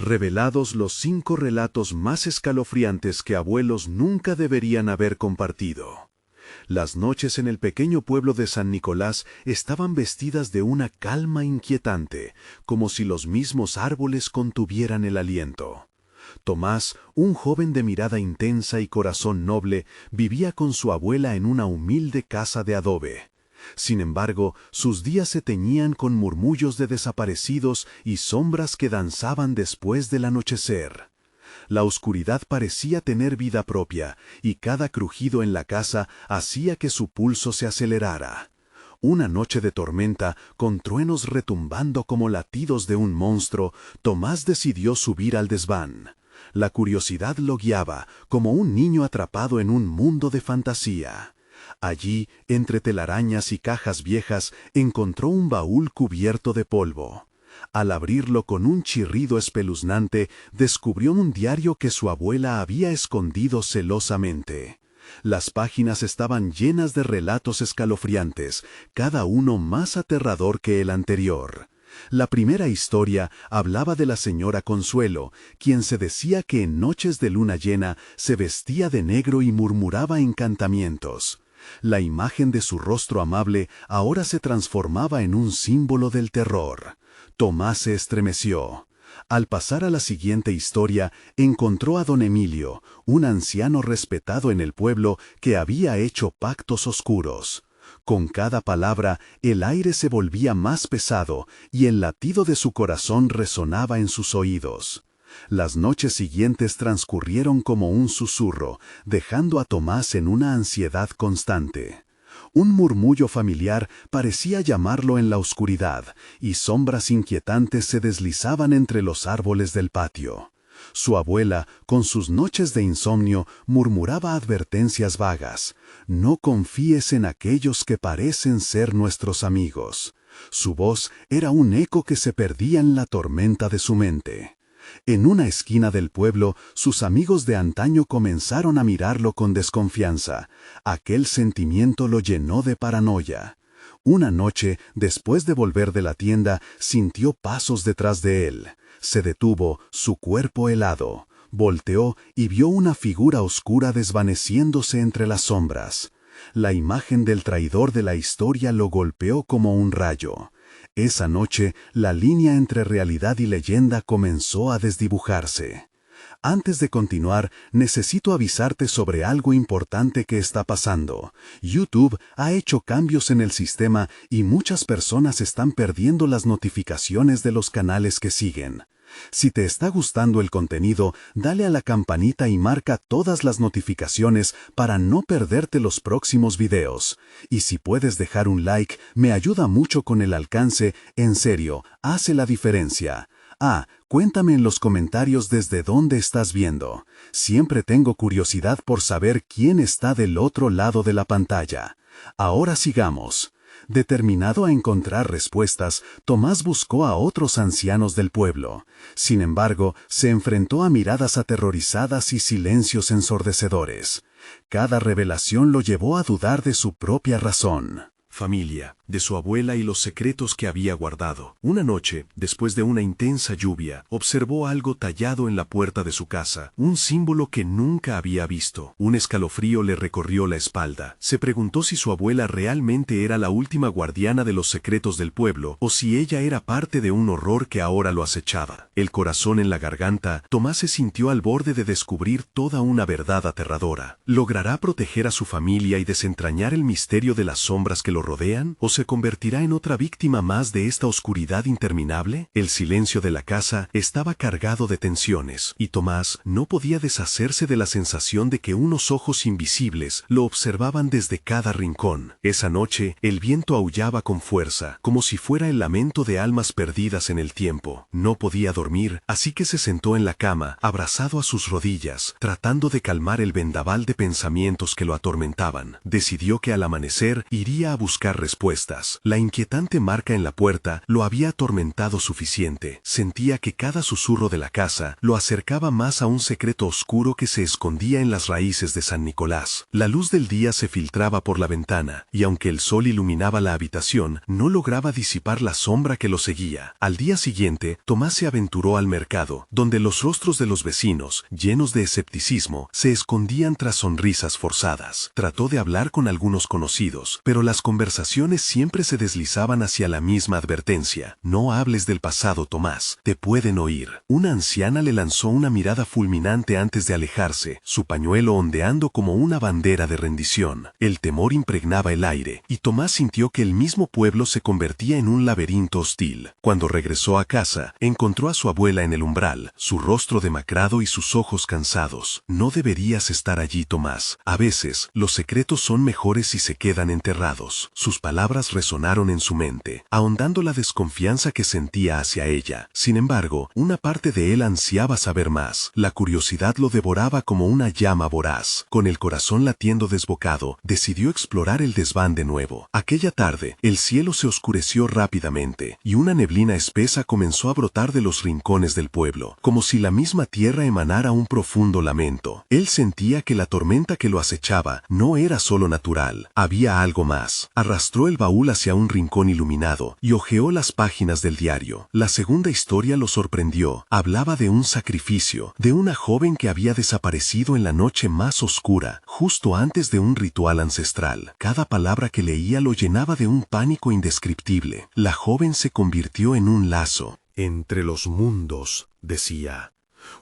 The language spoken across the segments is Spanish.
revelados los 5 relatos más escalofriantes que abuelos nunca deberían haber compartido. Las noches en el pequeño pueblo de San Nicolás estaban vestidas de una calma inquietante, como si los mismos árboles contuvieran el aliento. Tomás, un joven de mirada intensa y corazón noble, vivía con su abuela en una humilde casa de adobe. Sin embargo, sus días se teñían con murmullos de desaparecidos y sombras que danzaban después del anochecer. La oscuridad parecía tener vida propia, y cada crujido en la casa hacía que su pulso se acelerara. Una noche de tormenta, con truenos retumbando como latidos de un monstruo, Tomás decidió subir al desván. La curiosidad lo guiaba, como un niño atrapado en un mundo de fantasía. Allí, entre telarañas y cajas viejas, encontró un baúl cubierto de polvo. Al abrirlo con un chirrido espeluznante, descubrió un diario que su abuela había escondido celosamente. Las páginas estaban llenas de relatos escalofriantes, cada uno más aterrador que el anterior. La primera historia hablaba de la señora Consuelo, quien se decía que en noches de luna llena se vestía de negro y murmuraba encantamientos. La imagen de su rostro amable ahora se transformaba en un símbolo del terror. Tomás se estremeció. Al pasar a la siguiente historia, encontró a don Emilio, un anciano respetado en el pueblo que había hecho pactos oscuros. Con cada palabra, el aire se volvía más pesado y el latido de su corazón resonaba en sus oídos. Las noches siguientes transcurrieron como un susurro, dejando a Tomás en una ansiedad constante. Un murmullo familiar parecía llamarlo en la oscuridad, y sombras inquietantes se deslizaban entre los árboles del patio. Su abuela, con sus noches de insomnio, murmuraba advertencias vagas: «No confíes en aquellos que parecen ser nuestros amigos». Su voz era un eco que se perdía en la tormenta de su mente. En una esquina del pueblo, sus amigos de antaño comenzaron a mirarlo con desconfianza. Aquel sentimiento lo llenó de paranoia. Una noche, después de volver de la tienda, sintió pasos detrás de él. Se detuvo, su cuerpo helado. Volteó y vio una figura oscura desvaneciéndose entre las sombras. La imagen del traidor de la historia lo golpeó como un rayo. Esa noche, la línea entre realidad y leyenda comenzó a desdibujarse. Antes de continuar, necesito avisarte sobre algo importante que está pasando. YouTube ha hecho cambios en el sistema y muchas personas están perdiendo las notificaciones de los canales que siguen. Si te está gustando el contenido, dale a la campanita y marca todas las notificaciones para no perderte los próximos videos. Y si puedes dejar un like, me ayuda mucho con el alcance. En serio, hace la diferencia. Cuéntame en los comentarios desde dónde estás viendo. Siempre tengo curiosidad por saber quién está del otro lado de la pantalla. Ahora sigamos. Determinado a encontrar respuestas, Tomás buscó a otros ancianos del pueblo. Sin embargo, se enfrentó a miradas aterrorizadas y silencios ensordecedores. Cada revelación lo llevó a dudar de su propia razón. Familia, de su abuela y los secretos que había guardado. Una noche, después de una intensa lluvia, observó algo tallado en la puerta de su casa, un símbolo que nunca había visto. Un escalofrío le recorrió la espalda. Se preguntó si su abuela realmente era la última guardiana de los secretos del pueblo, o si ella era parte de un horror que ahora lo acechaba. El corazón en la garganta, Tomás se sintió al borde de descubrir toda una verdad aterradora. ¿Logrará proteger a su familia y desentrañar el misterio de las sombras que lo rodean? ¿O se convertirá en otra víctima más de esta oscuridad interminable? El silencio de la casa estaba cargado de tensiones, y Tomás no podía deshacerse de la sensación de que unos ojos invisibles lo observaban desde cada rincón. Esa noche, el viento aullaba con fuerza, como si fuera el lamento de almas perdidas en el tiempo. No podía dormir, así que se sentó en la cama, abrazado a sus rodillas, tratando de calmar el vendaval de pensamientos que lo atormentaban. Decidió que al amanecer iría a buscar respuestas. respuestas. La inquietante marca en la puerta lo había atormentado suficiente. Sentía que cada susurro de la casa lo acercaba más a un secreto oscuro que se escondía en las raíces de San Nicolás. La luz del día se filtraba por la ventana, y aunque el sol iluminaba la habitación, no lograba disipar la sombra que lo seguía. Al día siguiente, Tomás se aventuró al mercado, donde los rostros de los vecinos, llenos de escepticismo, se escondían tras sonrisas forzadas. Trató de hablar con algunos conocidos, pero las conversaciones siempre se deslizaban hacia la misma advertencia: no hables del pasado, Tomás, te pueden oír. Una anciana le lanzó una mirada fulminante antes de alejarse, su pañuelo ondeando como una bandera de rendición. El temor impregnaba el aire, y Tomás sintió que el mismo pueblo se convertía en un laberinto hostil. Cuando regresó a casa, encontró a su abuela en el umbral, su rostro demacrado y sus ojos cansados. No deberías estar allí, Tomás. A veces, los secretos son mejores si se quedan enterrados. Sus palabras resonaron en su mente, ahondando la desconfianza que sentía hacia ella. Sin embargo, una parte de él ansiaba saber más. La curiosidad lo devoraba como una llama voraz. Con el corazón latiendo desbocado, decidió explorar el desván de nuevo. Aquella tarde, el cielo se oscureció rápidamente, y una neblina espesa comenzó a brotar de los rincones del pueblo, como si la misma tierra emanara un profundo lamento. Él sentía que la tormenta que lo acechaba no era solo natural, había algo más. Arrastró el baúl hacia un rincón iluminado y hojeó las páginas del diario. La segunda historia lo sorprendió. Hablaba de un sacrificio, de una joven que había desaparecido en la noche más oscura, justo antes de un ritual ancestral. Cada palabra que leía lo llenaba de un pánico indescriptible. La joven se convirtió en un lazo. Entre los mundos, decía.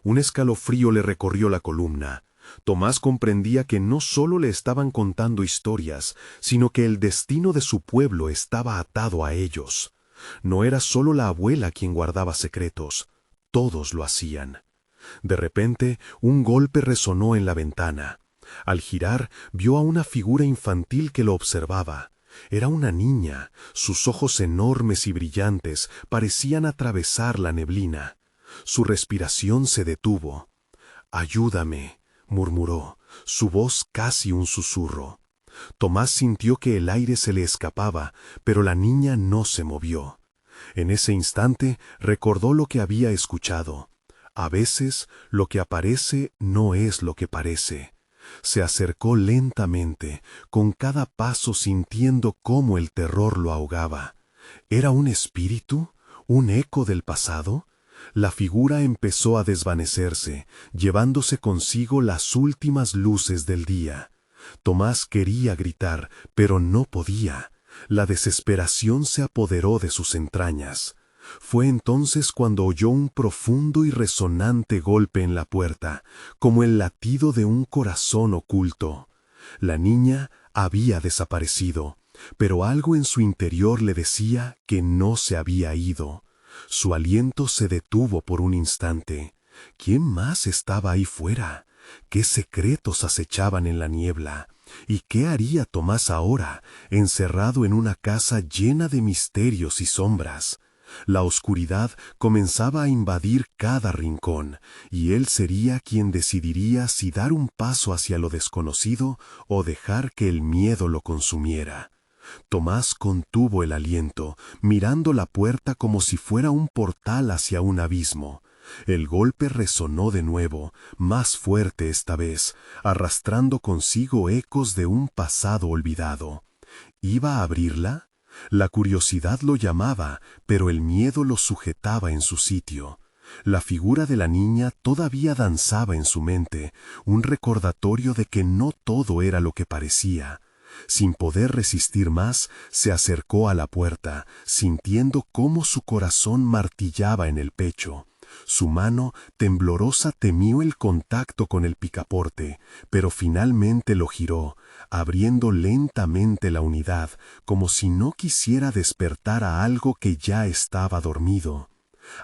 Un escalofrío le recorrió la columna. Tomás comprendía que no solo le estaban contando historias, sino que el destino de su pueblo estaba atado a ellos. No era solo la abuela quien guardaba secretos, todos lo hacían. De repente, un golpe resonó en la ventana. Al girar, vio a una figura infantil que lo observaba. Era una niña, sus ojos enormes y brillantes parecían atravesar la neblina. Su respiración se detuvo. «Ayúdame», murmuró, su voz casi un susurro. Tomás sintió que el aire se le escapaba, pero la niña no se movió. En ese instante recordó lo que había escuchado. A veces lo que aparece no es lo que parece. Se acercó lentamente, con cada paso sintiendo cómo el terror lo ahogaba. ¿Era un espíritu? ¿Un eco del pasado? La figura empezó a desvanecerse, llevándose consigo las últimas luces del día. Tomás quería gritar, pero no podía. La desesperación se apoderó de sus entrañas. Fue entonces cuando oyó un profundo y resonante golpe en la puerta, como el latido de un corazón oculto. La niña había desaparecido, pero algo en su interior le decía que no se había ido. Su aliento se detuvo por un instante. ¿Quién más estaba ahí fuera? ¿Qué secretos acechaban en la niebla? ¿Y qué haría Tomás ahora, encerrado en una casa llena de misterios y sombras? La oscuridad comenzaba a invadir cada rincón, y él sería quien decidiría si dar un paso hacia lo desconocido o dejar que el miedo lo consumiera. Tomás contuvo el aliento, mirando la puerta como si fuera un portal hacia un abismo. El golpe resonó de nuevo, más fuerte esta vez, arrastrando consigo ecos de un pasado olvidado. ¿Iba a abrirla? La curiosidad lo llamaba, pero el miedo lo sujetaba en su sitio. La figura de la niña todavía danzaba en su mente, un recordatorio de que no todo era lo que parecía. Sin poder resistir más, se acercó a la puerta, sintiendo cómo su corazón martillaba en el pecho. Su mano temblorosa temió el contacto con el picaporte, pero finalmente lo giró, abriendo lentamente la unidad, como si no quisiera despertar a algo que ya estaba dormido.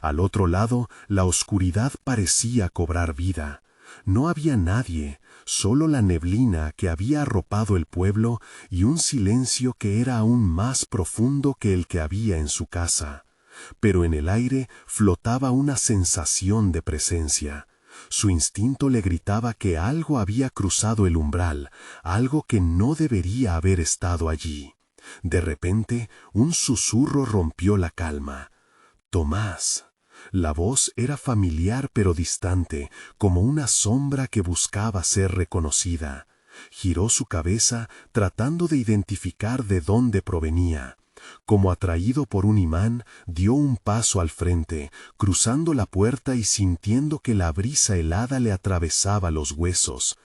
Al otro lado, la oscuridad parecía cobrar vida. No había nadie, solo la neblina que había arropado el pueblo y un silencio que era aún más profundo que el que había en su casa. Pero en el aire flotaba una sensación de presencia. Su instinto le gritaba que algo había cruzado el umbral, algo que no debería haber estado allí. De repente, un susurro rompió la calma. Tomás. La voz era familiar pero distante, como una sombra que buscaba ser reconocida. Giró su cabeza tratando de identificar de dónde provenía. Como atraído por un imán, dio un paso al frente, cruzando la puerta y sintiendo que la brisa helada le atravesaba los huesos.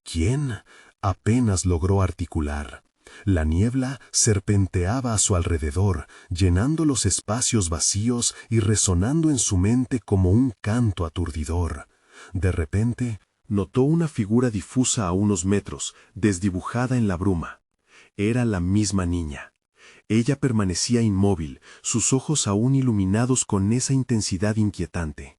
¿Quién? Apenas logró articular. La niebla serpenteaba a su alrededor, llenando los espacios vacíos y resonando en su mente como un canto aturdidor. De repente, notó una figura difusa a unos metros, desdibujada en la bruma. Era la misma niña. Ella permanecía inmóvil, sus ojos aún iluminados con esa intensidad inquietante.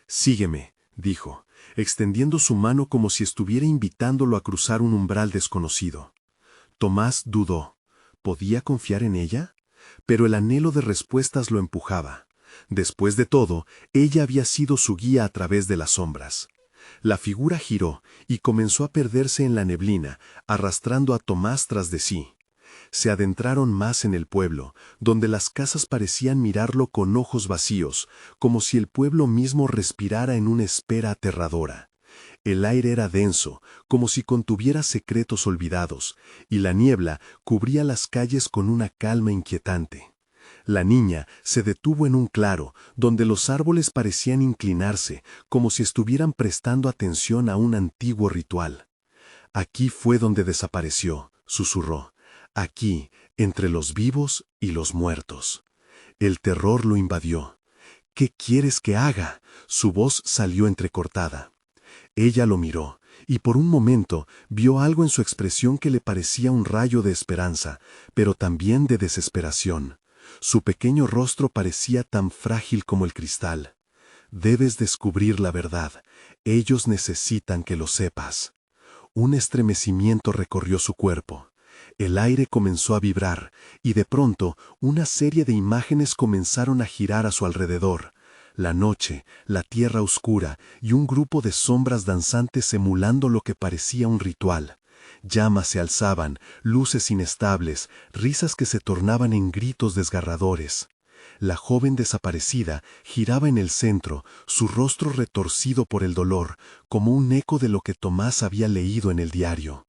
«Sígueme», dijo, extendiendo su mano como si estuviera invitándolo a cruzar un umbral desconocido. Tomás dudó. ¿Podía confiar en ella? Pero el anhelo de respuestas lo empujaba. Después de todo, ella había sido su guía a través de las sombras. La figura giró y comenzó a perderse en la neblina, arrastrando a Tomás tras de sí. Se adentraron más en el pueblo, donde las casas parecían mirarlo con ojos vacíos, como si el pueblo mismo respirara en una espera aterradora. El aire era denso, como si contuviera secretos olvidados, y la niebla cubría las calles con una calma inquietante. La niña se detuvo en un claro, donde los árboles parecían inclinarse, como si estuvieran prestando atención a un antiguo ritual. «Aquí fue donde desapareció», susurró. «Aquí, entre los vivos y los muertos». El terror lo invadió. «¿Qué quieres que haga?», su voz salió entrecortada. Ella lo miró, y por un momento vio algo en su expresión que le parecía un rayo de esperanza, pero también de desesperación. Su pequeño rostro parecía tan frágil como el cristal. «Debes descubrir la verdad. Ellos necesitan que lo sepas». Un estremecimiento recorrió su cuerpo. El aire comenzó a vibrar, y de pronto una serie de imágenes comenzaron a girar a su alrededor. La noche, la tierra oscura y un grupo de sombras danzantes emulando lo que parecía un ritual. Llamas se alzaban, luces inestables, risas que se tornaban en gritos desgarradores. La joven desaparecida giraba en el centro, su rostro retorcido por el dolor, como un eco de lo que Tomás había leído en el diario.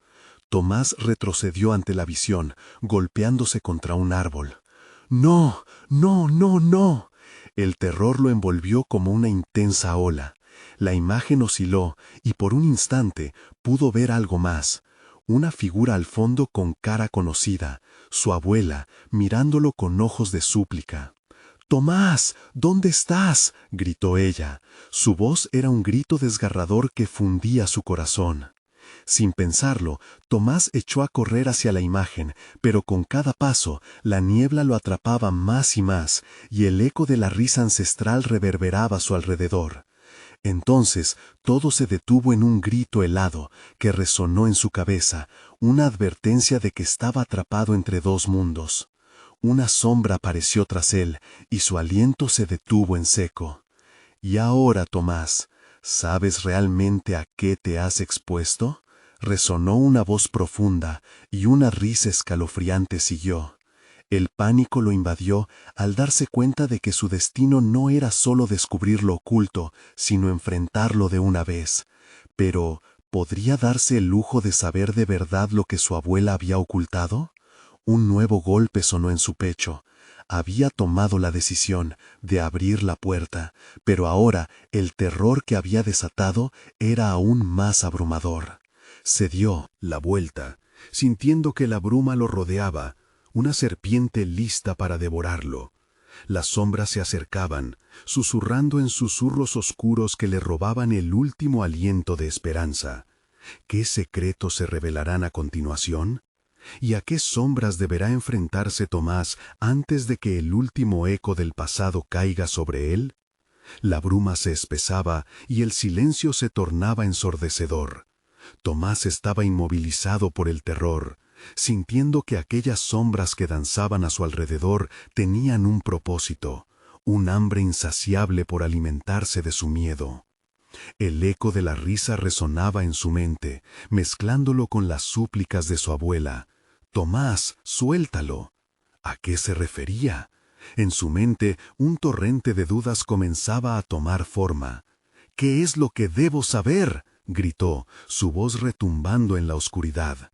Tomás retrocedió ante la visión, golpeándose contra un árbol. «¡No! ¡No, no, no!». El terror lo envolvió como una intensa ola. La imagen osciló y por un instante pudo ver algo más. Una figura al fondo con cara conocida, su abuela, mirándolo con ojos de súplica. «¡Tomás! ¿Dónde estás?», gritó ella. Su voz era un grito desgarrador que fundía su corazón. Sin pensarlo, Tomás echó a correr hacia la imagen, pero con cada paso, la niebla lo atrapaba más y más, y el eco de la risa ancestral reverberaba a su alrededor. Entonces, todo se detuvo en un grito helado, que resonó en su cabeza, una advertencia de que estaba atrapado entre dos mundos. Una sombra apareció tras él, y su aliento se detuvo en seco. «¿Y ahora, Tomás, sabes realmente a qué te has expuesto?», resonó una voz profunda, y una risa escalofriante siguió. El pánico lo invadió al darse cuenta de que su destino no era solo descubrir lo oculto, sino enfrentarlo de una vez. Pero, ¿podría darse el lujo de saber de verdad lo que su abuela había ocultado? Un nuevo golpe sonó en su pecho. Había tomado la decisión de abrir la puerta, pero ahora el terror que había desatado era aún más abrumador. Se dio la vuelta, sintiendo que la bruma lo rodeaba, una serpiente lista para devorarlo. Las sombras se acercaban, susurrando en susurros oscuros que le robaban el último aliento de esperanza. ¿Qué secretos se revelarán a continuación? ¿Y a qué sombras deberá enfrentarse Tomás antes de que el último eco del pasado caiga sobre él? La bruma se espesaba y el silencio se tornaba ensordecedor. Tomás estaba inmovilizado por el terror, sintiendo que aquellas sombras que danzaban a su alrededor tenían un propósito, un hambre insaciable por alimentarse de su miedo. El eco de la risa resonaba en su mente, mezclándolo con las súplicas de su abuela. Tomás, suéltalo. ¿A qué se refería? En su mente, un torrente de dudas comenzaba a tomar forma. «¿Qué es lo que debo saber?», gritó, su voz retumbando en la oscuridad.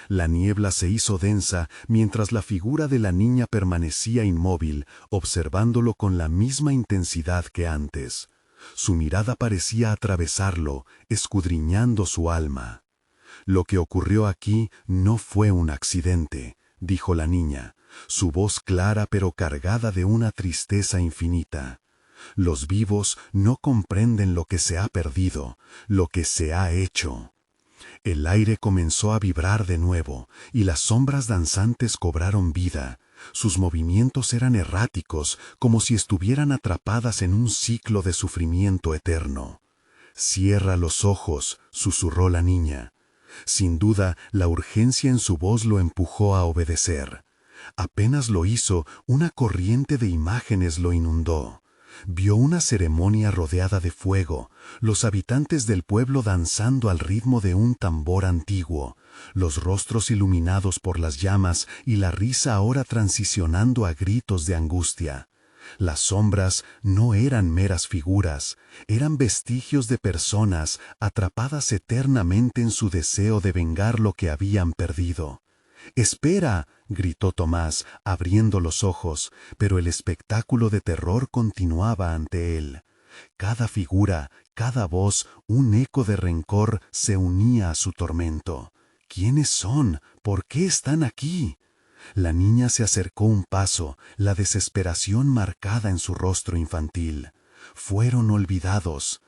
La niebla se hizo densa mientras la figura de la niña permanecía inmóvil, observándolo con la misma intensidad que antes. Su mirada parecía atravesarlo, escudriñando su alma. «Lo que ocurrió aquí no fue un accidente», dijo la niña, su voz clara pero cargada de una tristeza infinita. «Los vivos no comprenden lo que se ha perdido, lo que se ha hecho». El aire comenzó a vibrar de nuevo, y las sombras danzantes cobraron vida. Sus movimientos eran erráticos, como si estuvieran atrapadas en un ciclo de sufrimiento eterno. «Cierra los ojos», susurró la niña. Sin duda, la urgencia en su voz lo empujó a obedecer. Apenas lo hizo, una corriente de imágenes lo inundó. Vio una ceremonia rodeada de fuego, los habitantes del pueblo danzando al ritmo de un tambor antiguo, los rostros iluminados por las llamas y la risa ahora transicionando a gritos de angustia. Las sombras no eran meras figuras, eran vestigios de personas atrapadas eternamente en su deseo de vengar lo que habían perdido. «¡Espera!», gritó Tomás, abriendo los ojos, pero el espectáculo de terror continuaba ante él. Cada figura, cada voz, un eco de rencor se unía a su tormento. «¿Quiénes son? ¿Por qué están aquí?». La niña se acercó un paso, la desesperación marcada en su rostro infantil. Fueron olvidados.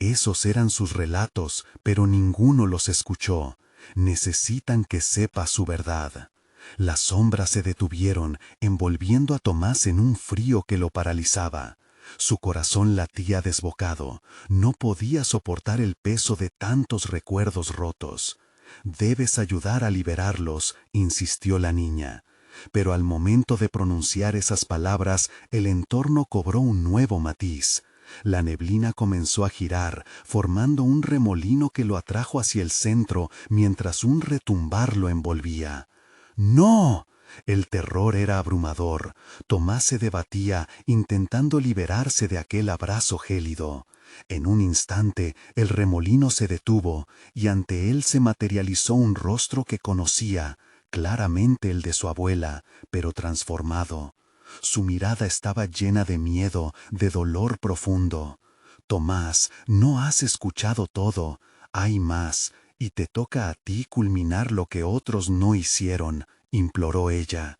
Esos eran sus relatos, pero ninguno los escuchó. Necesitan que sepa su verdad. Las sombras se detuvieron, envolviendo a Tomás en un frío que lo paralizaba. Su corazón latía desbocado. No podía soportar el peso de tantos recuerdos rotos. «Debes ayudar a liberarlos», insistió la niña. Pero al momento de pronunciar esas palabras, el entorno cobró un nuevo matiz. La neblina comenzó a girar, formando un remolino que lo atrajo hacia el centro, mientras un retumbar lo envolvía. «¡No!». El terror era abrumador. Tomás se debatía, intentando liberarse de aquel abrazo gélido. En un instante, el remolino se detuvo, y ante él se materializó un rostro que conocía, claramente el de su abuela, pero transformado. Su mirada estaba llena de miedo, de dolor profundo. «Tomás, no has escuchado todo. Hay más, y te toca a ti culminar lo que otros no hicieron», imploró ella.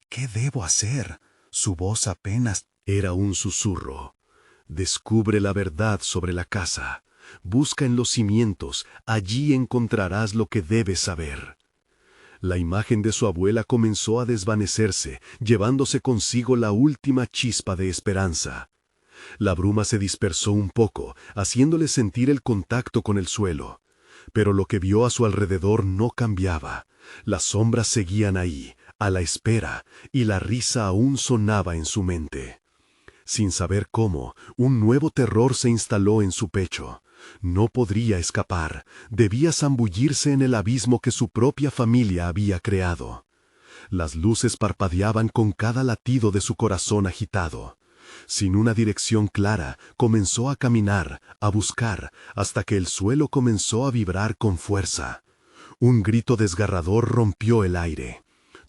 «¿Qué debo hacer?». Su voz apenas era un susurro. «Descubre la verdad sobre la casa. Busca en los cimientos, allí encontrarás lo que debes saber». La imagen de su abuela comenzó a desvanecerse, llevándose consigo la última chispa de esperanza. La bruma se dispersó un poco, haciéndole sentir el contacto con el suelo. Pero lo que vio a su alrededor no cambiaba. Las sombras seguían ahí, a la espera, y la risa aún sonaba en su mente. Sin saber cómo, un nuevo terror se instaló en su pecho. No podría escapar, debía zambullirse en el abismo que su propia familia había creado. Las luces parpadeaban con cada latido de su corazón agitado. Sin una dirección clara, comenzó a caminar, a buscar, hasta que el suelo comenzó a vibrar con fuerza. Un grito desgarrador rompió el aire.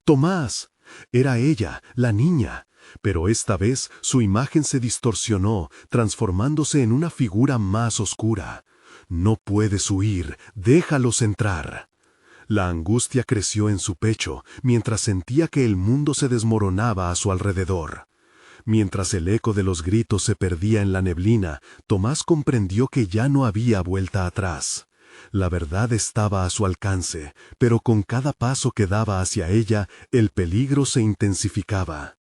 «¡Tomás!». Era ella, la niña. Pero esta vez su imagen se distorsionó, transformándose en una figura más oscura. «No puedes huir, déjalos entrar». La angustia creció en su pecho, mientras sentía que el mundo se desmoronaba a su alrededor. Mientras el eco de los gritos se perdía en la neblina, Tomás comprendió que ya no había vuelta atrás. La verdad estaba a su alcance, pero con cada paso que daba hacia ella, el peligro se intensificaba.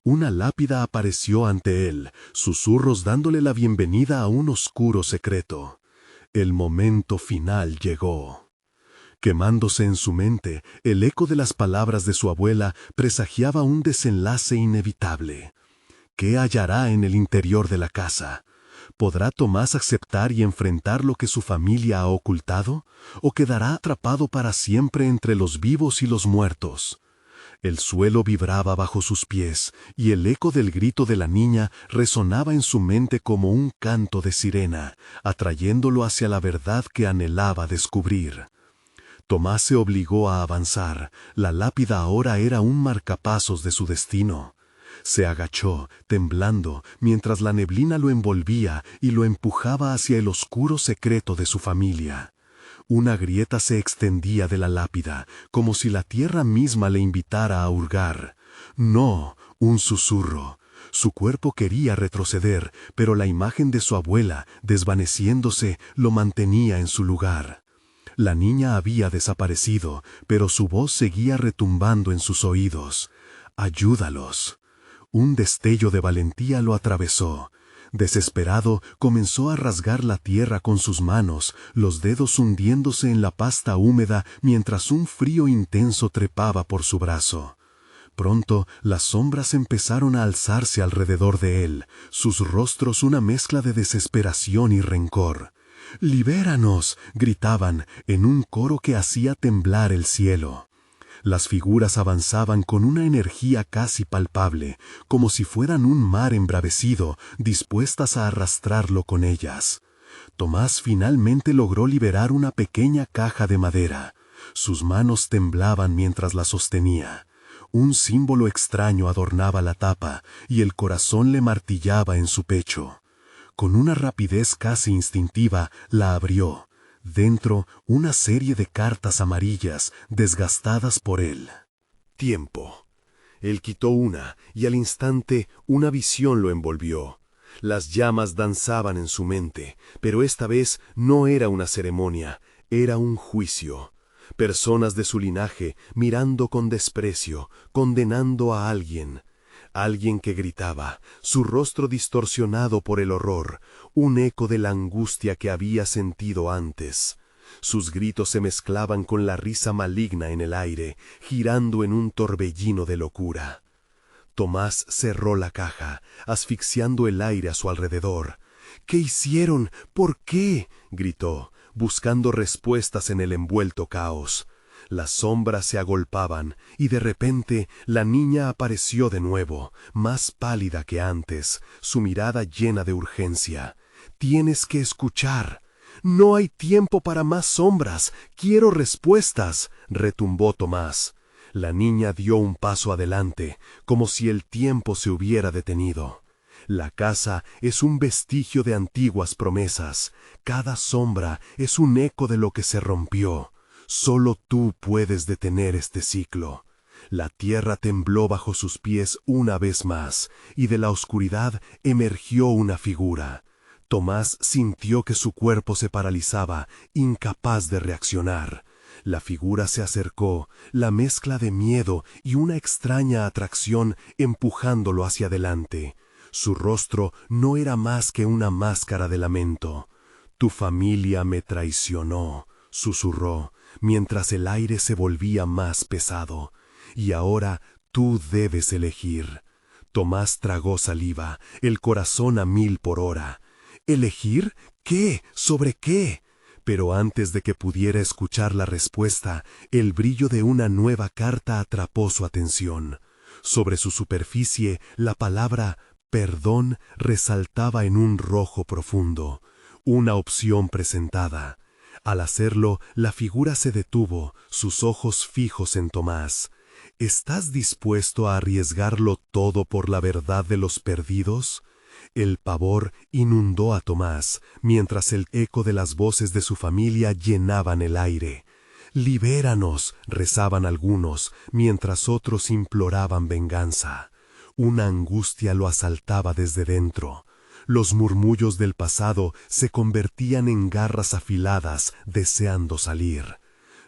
Una lápida apareció ante él, susurros dándole la bienvenida a un oscuro secreto. El momento final llegó. Quemándose en su mente, el eco de las palabras de su abuela presagiaba un desenlace inevitable. ¿Qué hallará en el interior de la casa? ¿Podrá Tomás aceptar y enfrentar lo que su familia ha ocultado? ¿O quedará atrapado para siempre entre los vivos y los muertos? El suelo vibraba bajo sus pies, y el eco del grito de la niña resonaba en su mente como un canto de sirena, atrayéndolo hacia la verdad que anhelaba descubrir. Tomás se obligó a avanzar. La lápida ahora era un marcapasos de su destino. Se agachó, temblando, mientras la neblina lo envolvía y lo empujaba hacia el oscuro secreto de su familia. Una grieta se extendía de la lápida, como si la tierra misma le invitara a hurgar. No, un susurro. Su cuerpo quería retroceder, pero la imagen de su abuela, desvaneciéndose, lo mantenía en su lugar. La niña había desaparecido, pero su voz seguía retumbando en sus oídos. «Ayúdalos». Un destello de valentía lo atravesó. Desesperado, comenzó a rasgar la tierra con sus manos, los dedos hundiéndose en la pasta húmeda mientras un frío intenso trepaba por su brazo. Pronto, las sombras empezaron a alzarse alrededor de él, sus rostros una mezcla de desesperación y rencor. «¡Libéranos!», gritaban, en un coro que hacía temblar el cielo. Las figuras avanzaban con una energía casi palpable, como si fueran un mar embravecido, dispuestas a arrastrarlo con ellas. Tomás finalmente logró liberar una pequeña caja de madera. Sus manos temblaban mientras la sostenía. Un símbolo extraño adornaba la tapa, y el corazón le martillaba en su pecho. Con una rapidez casi instintiva, la abrió. Dentro, una serie de cartas amarillas, desgastadas por él. Tiempo. Él quitó una, y al instante una visión lo envolvió. Las llamas danzaban en su mente, pero esta vez no era una ceremonia, era un juicio. Personas de su linaje mirando con desprecio, condenando a alguien. Alguien que gritaba, su rostro distorsionado por el horror, un eco de la angustia que había sentido antes. Sus gritos se mezclaban con la risa maligna en el aire, girando en un torbellino de locura. Tomás cerró la caja, asfixiando el aire a su alrededor. «¿Qué hicieron? ¿Por qué?», gritó, buscando respuestas en el envuelto caos. Las sombras se agolpaban, y de repente la niña apareció de nuevo, más pálida que antes, su mirada llena de urgencia. «Tienes que escuchar». «No hay tiempo para más sombras, quiero respuestas», retumbó Tomás. La niña dio un paso adelante, como si el tiempo se hubiera detenido. La casa es un vestigio de antiguas promesas. Cada sombra es un eco de lo que se rompió. Solo tú puedes detener este ciclo. La tierra tembló bajo sus pies una vez más, y de la oscuridad emergió una figura. Tomás sintió que su cuerpo se paralizaba, incapaz de reaccionar. La figura se acercó, la mezcla de miedo y una extraña atracción empujándolo hacia adelante. Su rostro no era más que una máscara de lamento. «Tu familia me traicionó», susurró, mientras el aire se volvía más pesado. «Y ahora tú debes elegir». Tomás tragó saliva, el corazón a 1000 por hora. ¿Elegir? ¿Qué? ¿Sobre qué? Pero antes de que pudiera escuchar la respuesta, el brillo de una nueva carta atrapó su atención. Sobre su superficie, la palabra «perdón» resaltaba en un rojo profundo. Una opción presentada. Al hacerlo, la figura se detuvo, sus ojos fijos en Tomás. ¿Estás dispuesto a arriesgarlo todo por la verdad de los perdidos? El pavor inundó a Tomás, mientras el eco de las voces de su familia llenaban el aire. «Libéranos», rezaban algunos, mientras otros imploraban venganza. Una angustia lo asaltaba desde dentro. Los murmullos del pasado se convertían en garras afiladas, deseando salir.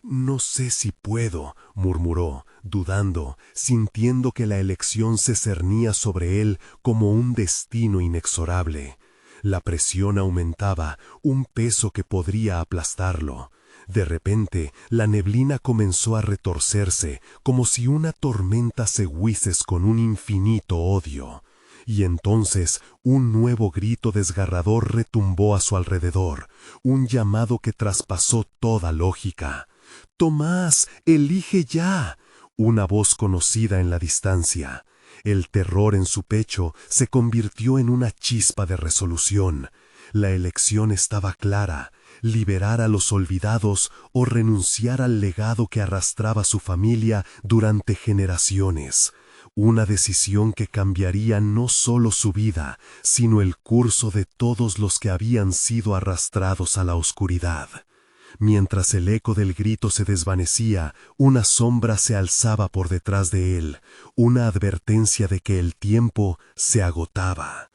«No sé si puedo», murmuró, dudando, sintiendo que la elección se cernía sobre él como un destino inexorable. La presión aumentaba, un peso que podría aplastarlo. De repente, la neblina comenzó a retorcerse, como si una tormenta cegüices con un infinito odio. Y entonces un nuevo grito desgarrador retumbó a su alrededor, un llamado que traspasó toda lógica. «Tomás, elige ya». Una voz conocida en la distancia. El terror en su pecho se convirtió en una chispa de resolución. La elección estaba clara: liberar a los olvidados o renunciar al legado que arrastraba su familia durante generaciones. Una decisión que cambiaría no solo su vida, sino el curso de todos los que habían sido arrastrados a la oscuridad. Mientras el eco del grito se desvanecía, una sombra se alzaba por detrás de él, una advertencia de que el tiempo se agotaba.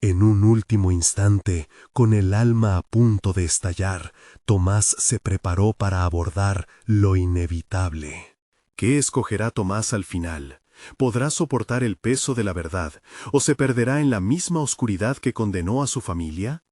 En un último instante, con el alma a punto de estallar, Tomás se preparó para abordar lo inevitable. ¿Qué escogerá Tomás al final? ¿Podrá soportar el peso de la verdad, o se perderá en la misma oscuridad que condenó a su familia?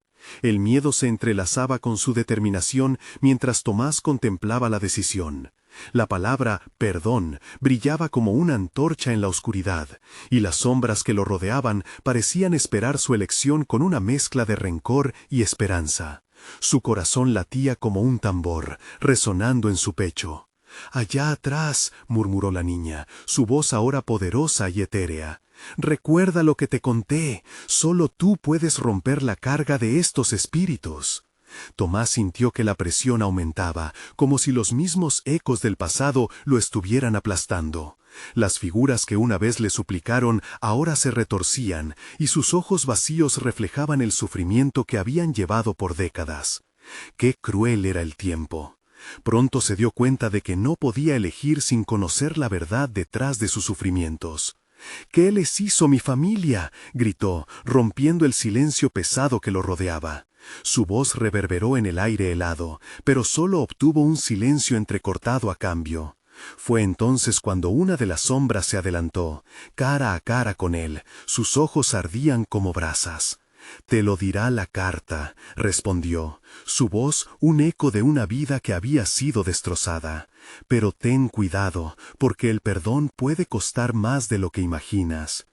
El miedo se entrelazaba con su determinación mientras Tomás contemplaba la decisión. La palabra «perdón» brillaba como una antorcha en la oscuridad, y las sombras que lo rodeaban parecían esperar su elección con una mezcla de rencor y esperanza. Su corazón latía como un tambor, resonando en su pecho. «Allá atrás», murmuró la niña, su voz ahora poderosa y etérea. «Recuerda lo que te conté, solo tú puedes romper la carga de estos espíritus». Tomás sintió que la presión aumentaba, como si los mismos ecos del pasado lo estuvieran aplastando. Las figuras que una vez le suplicaron ahora se retorcían, y sus ojos vacíos reflejaban el sufrimiento que habían llevado por décadas. Qué cruel era el tiempo. Pronto se dio cuenta de que no podía elegir sin conocer la verdad detrás de sus sufrimientos. «¿Qué les hizo mi familia?», gritó, rompiendo el silencio pesado que lo rodeaba. Su voz reverberó en el aire helado, pero solo obtuvo un silencio entrecortado a cambio. Fue entonces cuando una de las sombras se adelantó, cara a cara con él. Sus ojos ardían como brasas. «Te lo dirá la carta», respondió, su voz un eco de una vida que había sido destrozada. «Pero ten cuidado, porque el perdón puede costar más de lo que imaginas».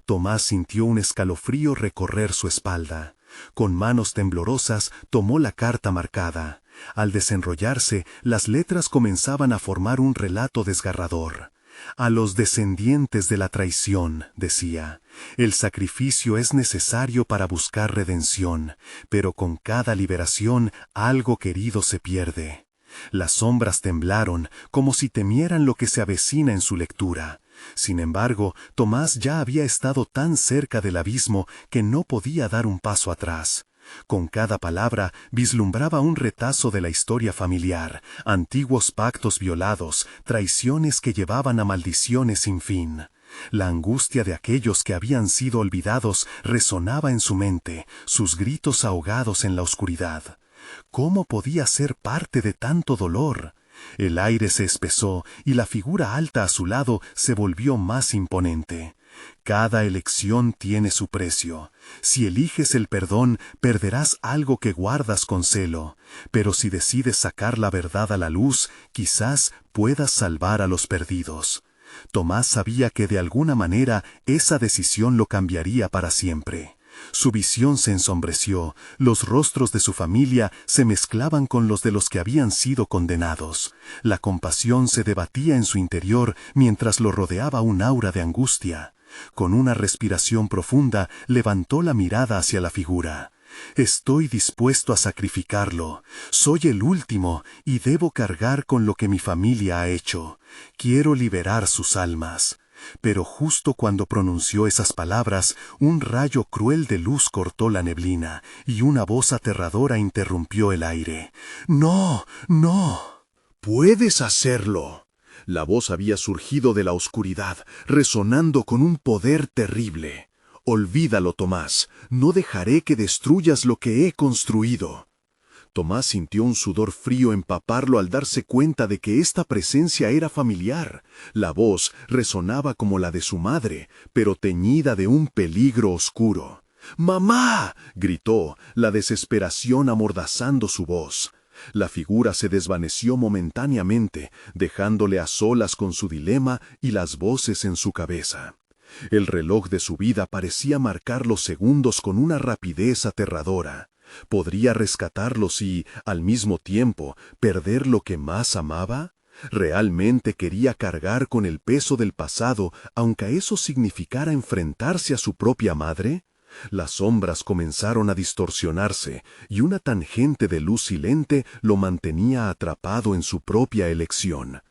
Tomás sintió un escalofrío recorrer su espalda. Con manos temblorosas tomó la carta marcada. Al desenrollarse, las letras comenzaban a formar un relato desgarrador. «A los descendientes de la traición», decía, «el sacrificio es necesario para buscar redención, pero con cada liberación algo querido se pierde». Las sombras temblaron, como si temieran lo que se avecina en su lectura. Sin embargo, Tomás ya había estado tan cerca del abismo que no podía dar un paso atrás. Con cada palabra vislumbraba un retazo de la historia familiar, antiguos pactos violados, traiciones que llevaban a maldiciones sin fin. La angustia de aquellos que habían sido olvidados resonaba en su mente, sus gritos ahogados en la oscuridad. ¿Cómo podía ser parte de tanto dolor? El aire se espesó y la figura alta a su lado se volvió más imponente. Cada elección tiene su precio. Si eliges el perdón, perderás algo que guardas con celo. Pero si decides sacar la verdad a la luz, quizás puedas salvar a los perdidos. Tomás sabía que de alguna manera esa decisión lo cambiaría para siempre. Su visión se ensombreció, los rostros de su familia se mezclaban con los de los que habían sido condenados. La compasión se debatía en su interior mientras lo rodeaba un aura de angustia. Con una respiración profunda, levantó la mirada hacia la figura. «Estoy dispuesto a sacrificarlo. Soy el último y debo cargar con lo que mi familia ha hecho. Quiero liberar sus almas». Pero justo cuando pronunció esas palabras, un rayo cruel de luz cortó la neblina, y una voz aterradora interrumpió el aire. «¡No, no!». «Puedes hacerlo». La voz había surgido de la oscuridad, resonando con un poder terrible. «Olvídalo, Tomás. No dejaré que destruyas lo que he construido». Tomás sintió un sudor frío empaparlo al darse cuenta de que esta presencia era familiar. La voz resonaba como la de su madre, pero teñida de un peligro oscuro. «¡Mamá!», gritó, la desesperación amordazando su voz. La figura se desvaneció momentáneamente, dejándole a solas con su dilema y las voces en su cabeza. El reloj de su vida parecía marcar los segundos con una rapidez aterradora. ¿Podría rescatarlos y, al mismo tiempo, perder lo que más amaba? ¿Realmente quería cargar con el peso del pasado, aunque eso significara enfrentarse a su propia madre? Las sombras comenzaron a distorsionarse, y una tangente de luz silente lo mantenía atrapado en su propia elección.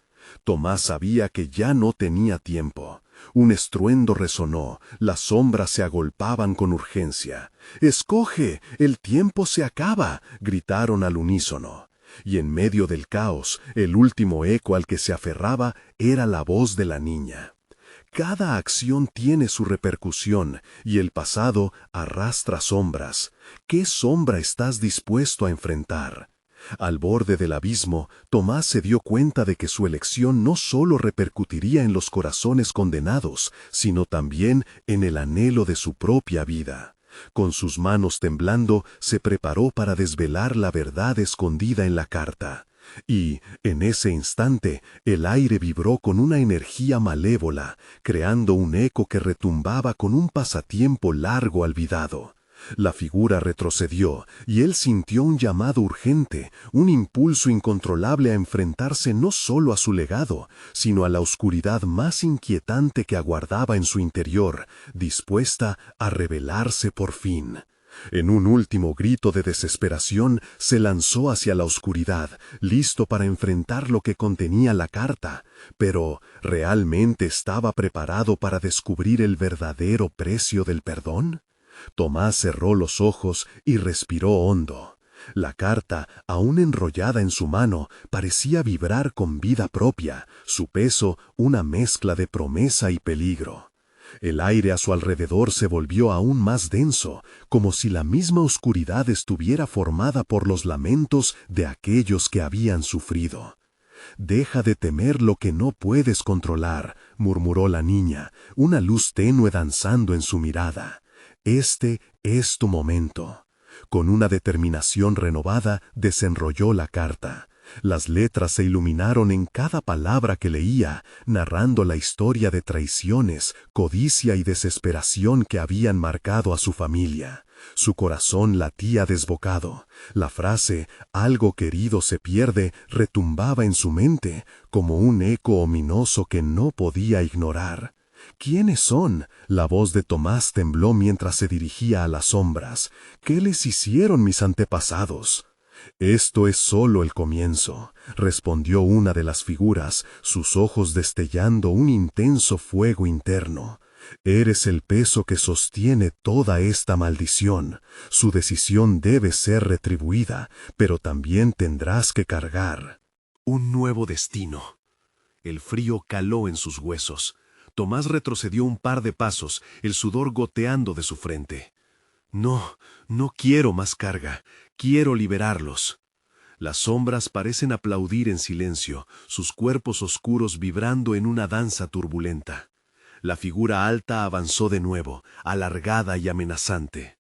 Tomás sabía que ya no tenía tiempo. Un estruendo resonó, las sombras se agolpaban con urgencia. «¡Escoge! ¡El tiempo se acaba!», gritaron al unísono. Y en medio del caos, el último eco al que se aferraba era la voz de la niña. Cada acción tiene su repercusión, y el pasado arrastra sombras. ¿Qué sombra estás dispuesto a enfrentar? Al borde del abismo, Tomás se dio cuenta de que su elección no solo repercutiría en los corazones condenados, sino también en el anhelo de su propia vida. Con sus manos temblando, se preparó para desvelar la verdad escondida en la carta. Y, en ese instante, el aire vibró con una energía malévola, creando un eco que retumbaba con un pasatiempo largo olvidado. La figura retrocedió, y él sintió un llamado urgente, un impulso incontrolable a enfrentarse no solo a su legado, sino a la oscuridad más inquietante que aguardaba en su interior, dispuesta a revelarse por fin. En un último grito de desesperación, se lanzó hacia la oscuridad, listo para enfrentar lo que contenía la carta, pero ¿realmente estaba preparado para descubrir el verdadero precio del perdón? Tomás cerró los ojos y respiró hondo. La carta, aún enrollada en su mano, parecía vibrar con vida propia, su peso una mezcla de promesa y peligro. El aire a su alrededor se volvió aún más denso, como si la misma oscuridad estuviera formada por los lamentos de aquellos que habían sufrido. «Deja de temer lo que no puedes controlar», murmuró la niña, una luz tenue danzando en su mirada. «Este es tu momento». Con una determinación renovada, desenrolló la carta. Las letras se iluminaron en cada palabra que leía, narrando la historia de traiciones, codicia y desesperación que habían marcado a su familia. Su corazón latía desbocado. La frase «algo querido se pierde» retumbaba en su mente, como un eco ominoso que no podía ignorar. «¿Quiénes son?», la voz de Tomás tembló mientras se dirigía a las sombras. «¿Qué les hicieron mis antepasados?». «Esto es solo el comienzo», respondió una de las figuras, sus ojos destellando un intenso fuego interno. «Eres el peso que sostiene toda esta maldición. Su decisión debe ser retribuida, pero también tendrás que cargar un nuevo destino». El frío caló en sus huesos. Tomás retrocedió un par de pasos, el sudor goteando de su frente. «No, no quiero más carga. Quiero liberarlos». Las sombras parecen aplaudir en silencio, sus cuerpos oscuros vibrando en una danza turbulenta. La figura alta avanzó de nuevo, alargada y amenazante.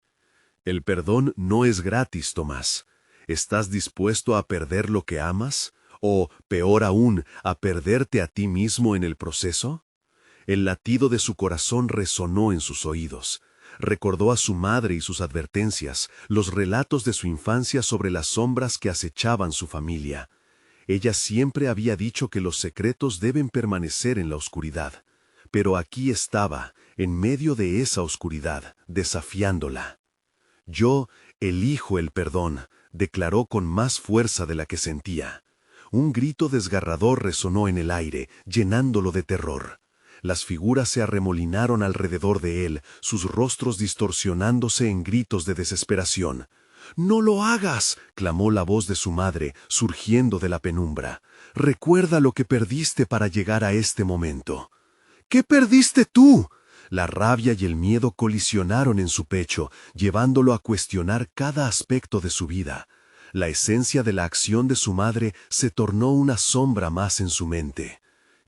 «El perdón no es gratis, Tomás. ¿Estás dispuesto a perder lo que amas? ¿O, peor aún, a perderte a ti mismo en el proceso?». El latido de su corazón resonó en sus oídos. Recordó a su madre y sus advertencias, los relatos de su infancia sobre las sombras que acechaban su familia. Ella siempre había dicho que los secretos deben permanecer en la oscuridad. Pero aquí estaba, en medio de esa oscuridad, desafiándola. «Yo elijo el perdón», declaró con más fuerza de la que sentía. Un grito desgarrador resonó en el aire, llenándolo de terror. Las figuras se arremolinaron alrededor de él, sus rostros distorsionándose en gritos de desesperación. «¡No lo hagas!», clamó la voz de su madre, surgiendo de la penumbra. «Recuerda lo que perdiste para llegar a este momento». «¿Qué perdiste tú?». La rabia y el miedo colisionaron en su pecho, llevándolo a cuestionar cada aspecto de su vida. La esencia de la acción de su madre se tornó una sombra más en su mente.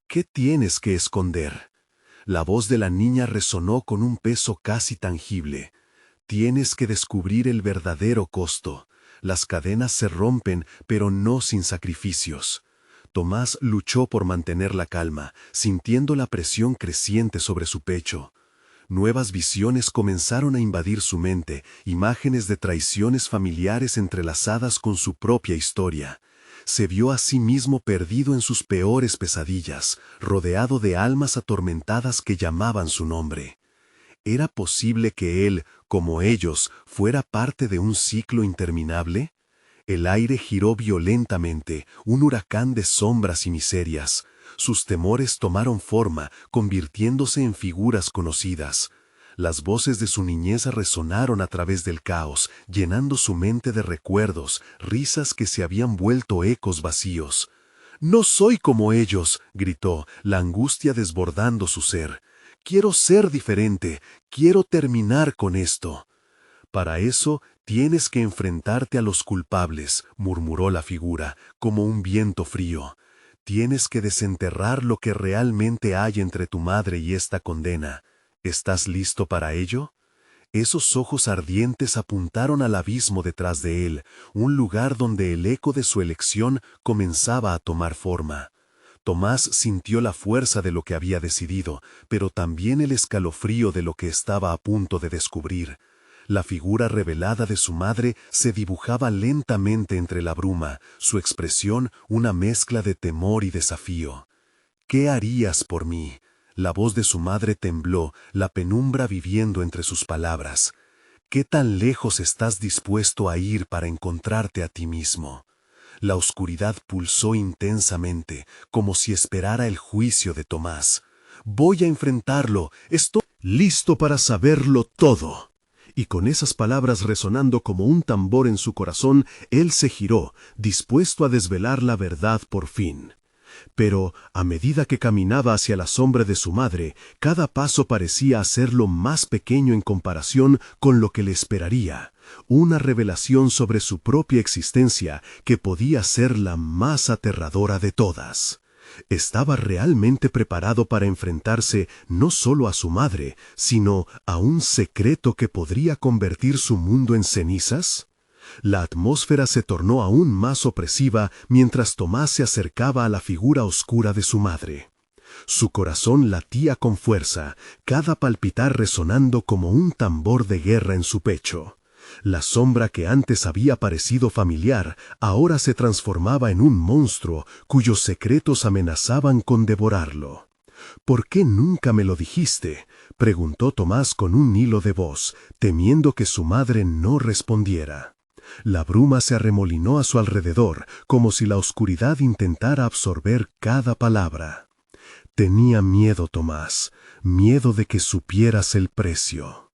«¿Qué tienes que esconder?». La voz de la niña resonó con un peso casi tangible. «Tienes que descubrir el verdadero costo. Las cadenas se rompen, pero no sin sacrificios». Tomás luchó por mantener la calma, sintiendo la presión creciente sobre su pecho. Nuevas visiones comenzaron a invadir su mente, imágenes de traiciones familiares entrelazadas con su propia historia. Se vio a sí mismo perdido en sus peores pesadillas, rodeado de almas atormentadas que llamaban su nombre. ¿Era posible que él, como ellos, fuera parte de un ciclo interminable? El aire giró violentamente, un huracán de sombras y miserias. Sus temores tomaron forma, convirtiéndose en figuras conocidas. Las voces de su niñez resonaron a través del caos, llenando su mente de recuerdos, risas que se habían vuelto ecos vacíos. «No soy como ellos», gritó, la angustia desbordando su ser. «Quiero ser diferente, quiero terminar con esto». «Para eso tienes que enfrentarte a los culpables», murmuró la figura, como un viento frío. «Tienes que desenterrar lo que realmente hay entre tu madre y esta condena. ¿Estás listo para ello?» Esos ojos ardientes apuntaron al abismo detrás de él, un lugar donde el eco de su elección comenzaba a tomar forma. Tomás sintió la fuerza de lo que había decidido, pero también el escalofrío de lo que estaba a punto de descubrir. La figura revelada de su madre se dibujaba lentamente entre la bruma, su expresión una mezcla de temor y desafío. «¿Qué harías por mí?». La voz de su madre tembló, la penumbra viviendo entre sus palabras. «¿Qué tan lejos estás dispuesto a ir para encontrarte a ti mismo?». La oscuridad pulsó intensamente, como si esperara el juicio de Tomás. «Voy a enfrentarlo, estoy listo para saberlo todo». Y con esas palabras resonando como un tambor en su corazón, él se giró, dispuesto a desvelar la verdad por fin. Pero, a medida que caminaba hacia la sombra de su madre, cada paso parecía hacerlo más pequeño en comparación con lo que le esperaría. Una revelación sobre su propia existencia que podía ser la más aterradora de todas. ¿Estaba realmente preparado para enfrentarse no solo a su madre, sino a un secreto que podría convertir su mundo en cenizas? La atmósfera se tornó aún más opresiva mientras Tomás se acercaba a la figura oscura de su madre. Su corazón latía con fuerza, cada palpitar resonando como un tambor de guerra en su pecho. La sombra que antes había parecido familiar, ahora se transformaba en un monstruo cuyos secretos amenazaban con devorarlo. «¿Por qué nunca me lo dijiste?», preguntó Tomás con un hilo de voz, temiendo que su madre no respondiera. La bruma se arremolinó a su alrededor, como si la oscuridad intentara absorber cada palabra. «Tenía miedo, Tomás, miedo de que supieras el precio».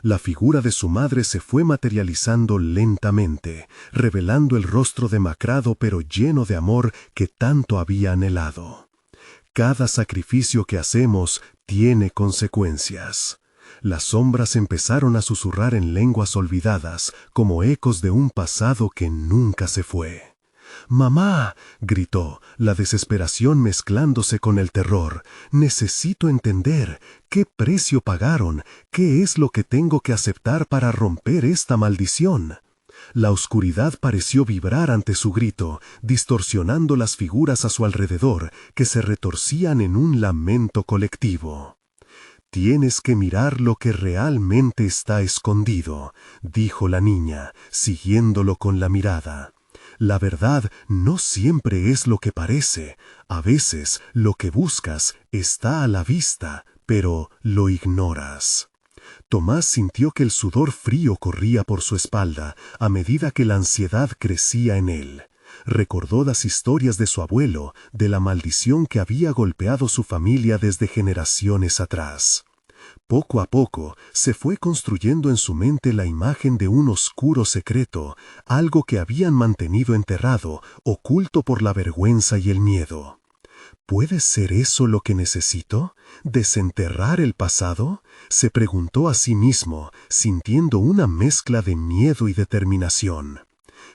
La figura de su madre se fue materializando lentamente, revelando el rostro demacrado pero lleno de amor que tanto había anhelado. «Cada sacrificio que hacemos tiene consecuencias». Las sombras empezaron a susurrar en lenguas olvidadas, como ecos de un pasado que nunca se fue. «Mamá», gritó, la desesperación mezclándose con el terror, «necesito entender. ¿Qué precio pagaron? ¿Qué es lo que tengo que aceptar para romper esta maldición?». La oscuridad pareció vibrar ante su grito, distorsionando las figuras a su alrededor, que se retorcían en un lamento colectivo. «Tienes que mirar lo que realmente está escondido», dijo la niña, siguiéndolo con la mirada. «La verdad no siempre es lo que parece. A veces lo que buscas está a la vista, pero lo ignoras». Tomás sintió que el sudor frío corría por su espalda a medida que la ansiedad crecía en él. Recordó las historias de su abuelo, de la maldición que había golpeado su familia desde generaciones atrás. Poco a poco se fue construyendo en su mente la imagen de un oscuro secreto, algo que habían mantenido enterrado, oculto por la vergüenza y el miedo. ¿Puede ser eso lo que necesito? ¿Desenterrar el pasado?, se preguntó a sí mismo, sintiendo una mezcla de miedo y determinación.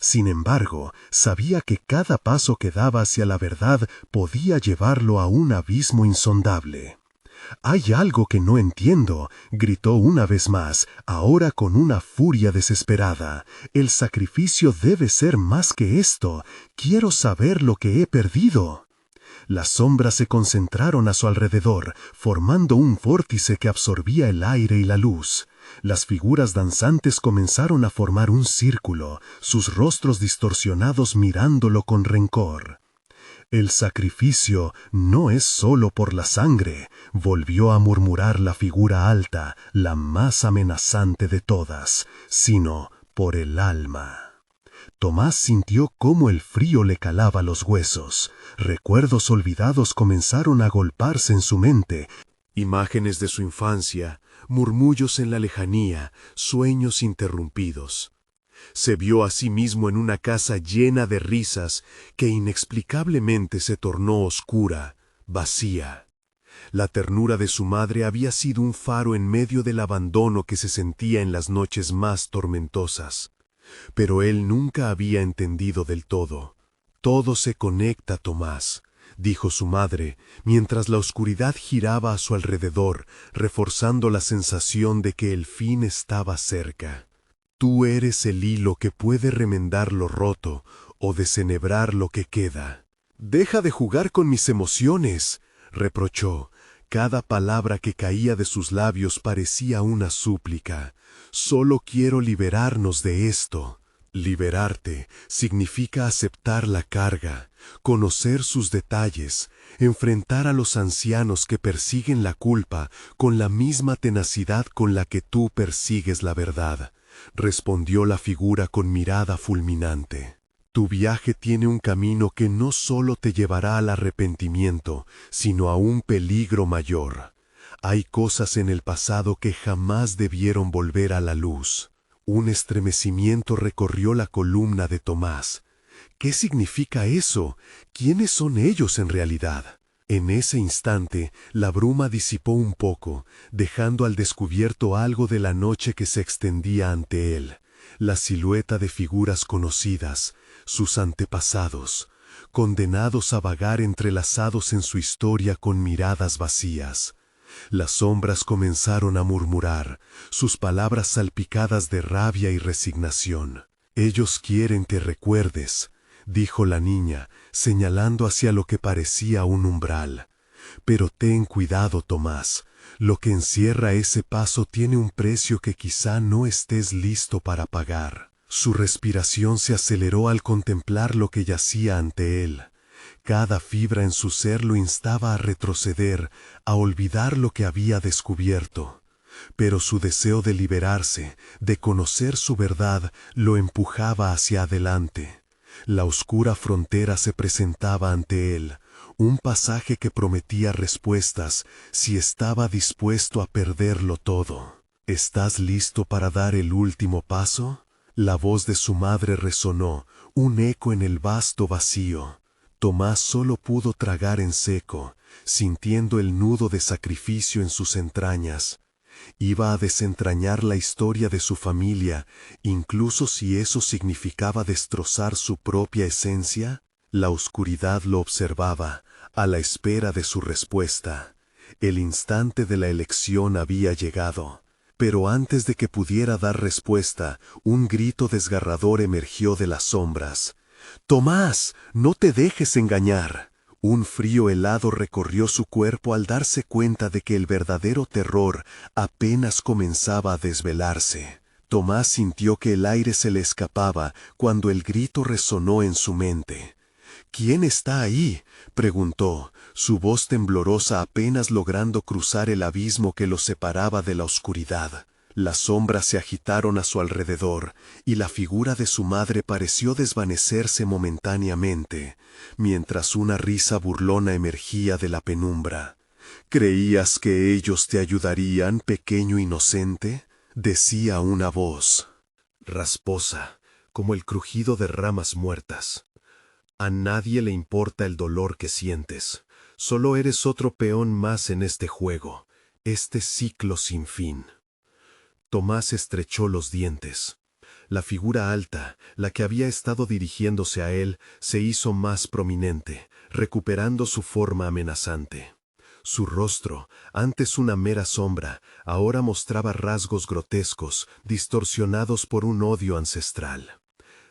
Sin embargo, sabía que cada paso que daba hacia la verdad podía llevarlo a un abismo insondable. «Hay algo que no entiendo», gritó una vez más, ahora con una furia desesperada. «El sacrificio debe ser más que esto. Quiero saber lo que he perdido». Las sombras se concentraron a su alrededor, formando un vórtice que absorbía el aire y la luz. Las figuras danzantes comenzaron a formar un círculo, sus rostros distorsionados mirándolo con rencor. «El sacrificio no es solo por la sangre», volvió a murmurar la figura alta, la más amenazante de todas, «sino por el alma». Tomás sintió cómo el frío le calaba los huesos. Recuerdos olvidados comenzaron a golparse en su mente. Imágenes de su infancia, murmullos en la lejanía, sueños interrumpidos. Se vio a sí mismo en una casa llena de risas que inexplicablemente se tornó oscura, vacía. La ternura de su madre había sido un faro en medio del abandono que se sentía en las noches más tormentosas. Pero él nunca había entendido del todo. «Todo se conecta, Tomás», dijo su madre, mientras la oscuridad giraba a su alrededor, reforzando la sensación de que el fin estaba cerca. «Tú eres el hilo que puede remendar lo roto o desenhebrar lo que queda». «Deja de jugar con mis emociones», reprochó. Cada palabra que caía de sus labios parecía una súplica. «Solo quiero liberarnos de esto». Liberarte significa aceptar la carga, conocer sus detalles, enfrentar a los ancianos que persiguen la culpa con la misma tenacidad con la que tú persigues la verdad, respondió la figura con mirada fulminante. Tu viaje tiene un camino que no solo te llevará al arrepentimiento, sino a un peligro mayor. Hay cosas en el pasado que jamás debieron volver a la luz. Un estremecimiento recorrió la columna de Tomás. ¿Qué significa eso? ¿Quiénes son ellos en realidad? En ese instante, la bruma disipó un poco, dejando al descubierto algo de la noche que se extendía ante él. La silueta de figuras conocidas, sus antepasados, condenados a vagar entrelazados en su historia con miradas vacías. Las sombras comenzaron a murmurar, sus palabras salpicadas de rabia y resignación. «Ellos quieren que recuerdes», dijo la niña, señalando hacia lo que parecía un umbral. «Pero ten cuidado, Tomás. Lo que encierra ese paso tiene un precio que quizá no estés listo para pagar». Su respiración se aceleró al contemplar lo que yacía ante él. Cada fibra en su ser lo instaba a retroceder, a olvidar lo que había descubierto. Pero su deseo de liberarse, de conocer su verdad, lo empujaba hacia adelante. La oscura frontera se presentaba ante él, un pasaje que prometía respuestas si estaba dispuesto a perderlo todo. «¿Estás listo para dar el último paso?». La voz de su madre resonó, un eco en el vasto vacío. Tomás solo pudo tragar en seco, sintiendo el nudo de sacrificio en sus entrañas. Iba a desentrañar la historia de su familia, incluso si eso significaba destrozar su propia esencia. La oscuridad lo observaba, a la espera de su respuesta. El instante de la elección había llegado. Pero antes de que pudiera dar respuesta, un grito desgarrador emergió de las sombras. «Tomás, no te dejes engañar». Un frío helado recorrió su cuerpo al darse cuenta de que el verdadero terror apenas comenzaba a desvelarse. Tomás sintió que el aire se le escapaba cuando el grito resonó en su mente. «¿Quién está ahí?», preguntó, su voz temblorosa apenas logrando cruzar el abismo que los separaba de la oscuridad. Las sombras se agitaron a su alrededor, y la figura de su madre pareció desvanecerse momentáneamente, mientras una risa burlona emergía de la penumbra. «¿Creías que ellos te ayudarían, pequeño inocente?», decía una voz, rasposa, como el crujido de ramas muertas. «A nadie le importa el dolor que sientes. Solo eres otro peón más en este juego, este ciclo sin fin». Tomás estrechó los dientes. La figura alta, la que había estado dirigiéndose a él, se hizo más prominente, recuperando su forma amenazante. Su rostro, antes una mera sombra, ahora mostraba rasgos grotescos, distorsionados por un odio ancestral.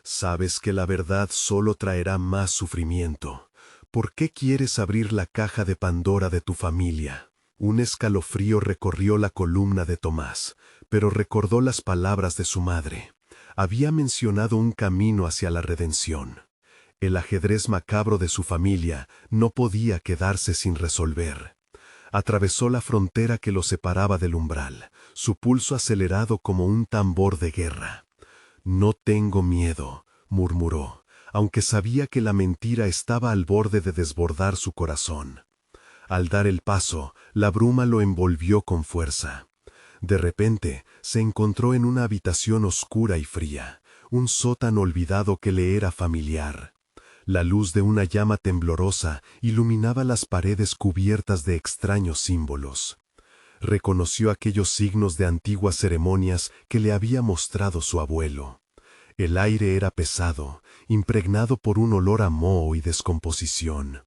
«Sabes que la verdad solo traerá más sufrimiento. ¿Por qué quieres abrir la caja de Pandora de tu familia? Un escalofrío recorrió la columna de Tomás, pero recordó las palabras de su madre. Había mencionado un camino hacia la redención. El ajedrez macabro de su familia no podía quedarse sin resolver. Atravesó la frontera que lo separaba del umbral, su pulso acelerado como un tambor de guerra. «No tengo miedo», murmuró, aunque sabía que la mentira estaba al borde de desbordar su corazón. Al dar el paso, la bruma lo envolvió con fuerza. De repente, se encontró en una habitación oscura y fría, un sótano olvidado que le era familiar. La luz de una llama temblorosa iluminaba las paredes cubiertas de extraños símbolos. Reconoció aquellos signos de antiguas ceremonias que le había mostrado su abuelo. El aire era pesado, impregnado por un olor a moho y descomposición.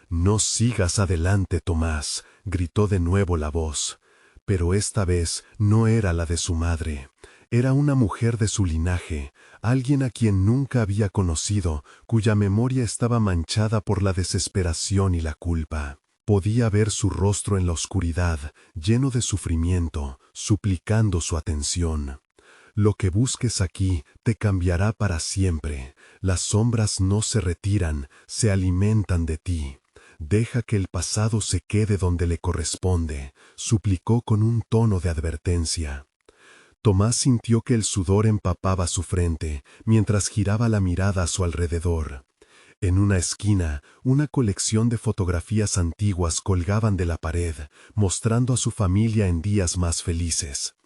«No sigas adelante, Tomás», gritó de nuevo la voz. Pero esta vez no era la de su madre. Era una mujer de su linaje, alguien a quien nunca había conocido, cuya memoria estaba manchada por la desesperación y la culpa. Podía ver su rostro en la oscuridad, lleno de sufrimiento, suplicando su atención. «Lo que busques aquí te cambiará para siempre. Las sombras no se retiran, se alimentan de ti. Deja que el pasado se quede donde le corresponde», suplicó con un tono de advertencia. Tomás sintió que el sudor empapaba su frente, mientras giraba la mirada a su alrededor. En una esquina, una colección de fotografías antiguas colgaban de la pared, mostrando a su familia en días más felices.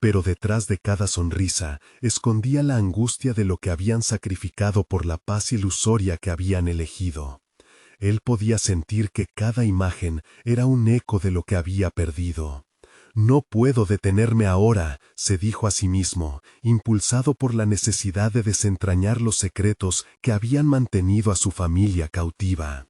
Pero detrás de cada sonrisa, escondía la angustia de lo que habían sacrificado por la paz ilusoria que habían elegido. Él podía sentir que cada imagen era un eco de lo que había perdido. «No puedo detenerme ahora», se dijo a sí mismo, impulsado por la necesidad de desentrañar los secretos que habían mantenido a su familia cautiva.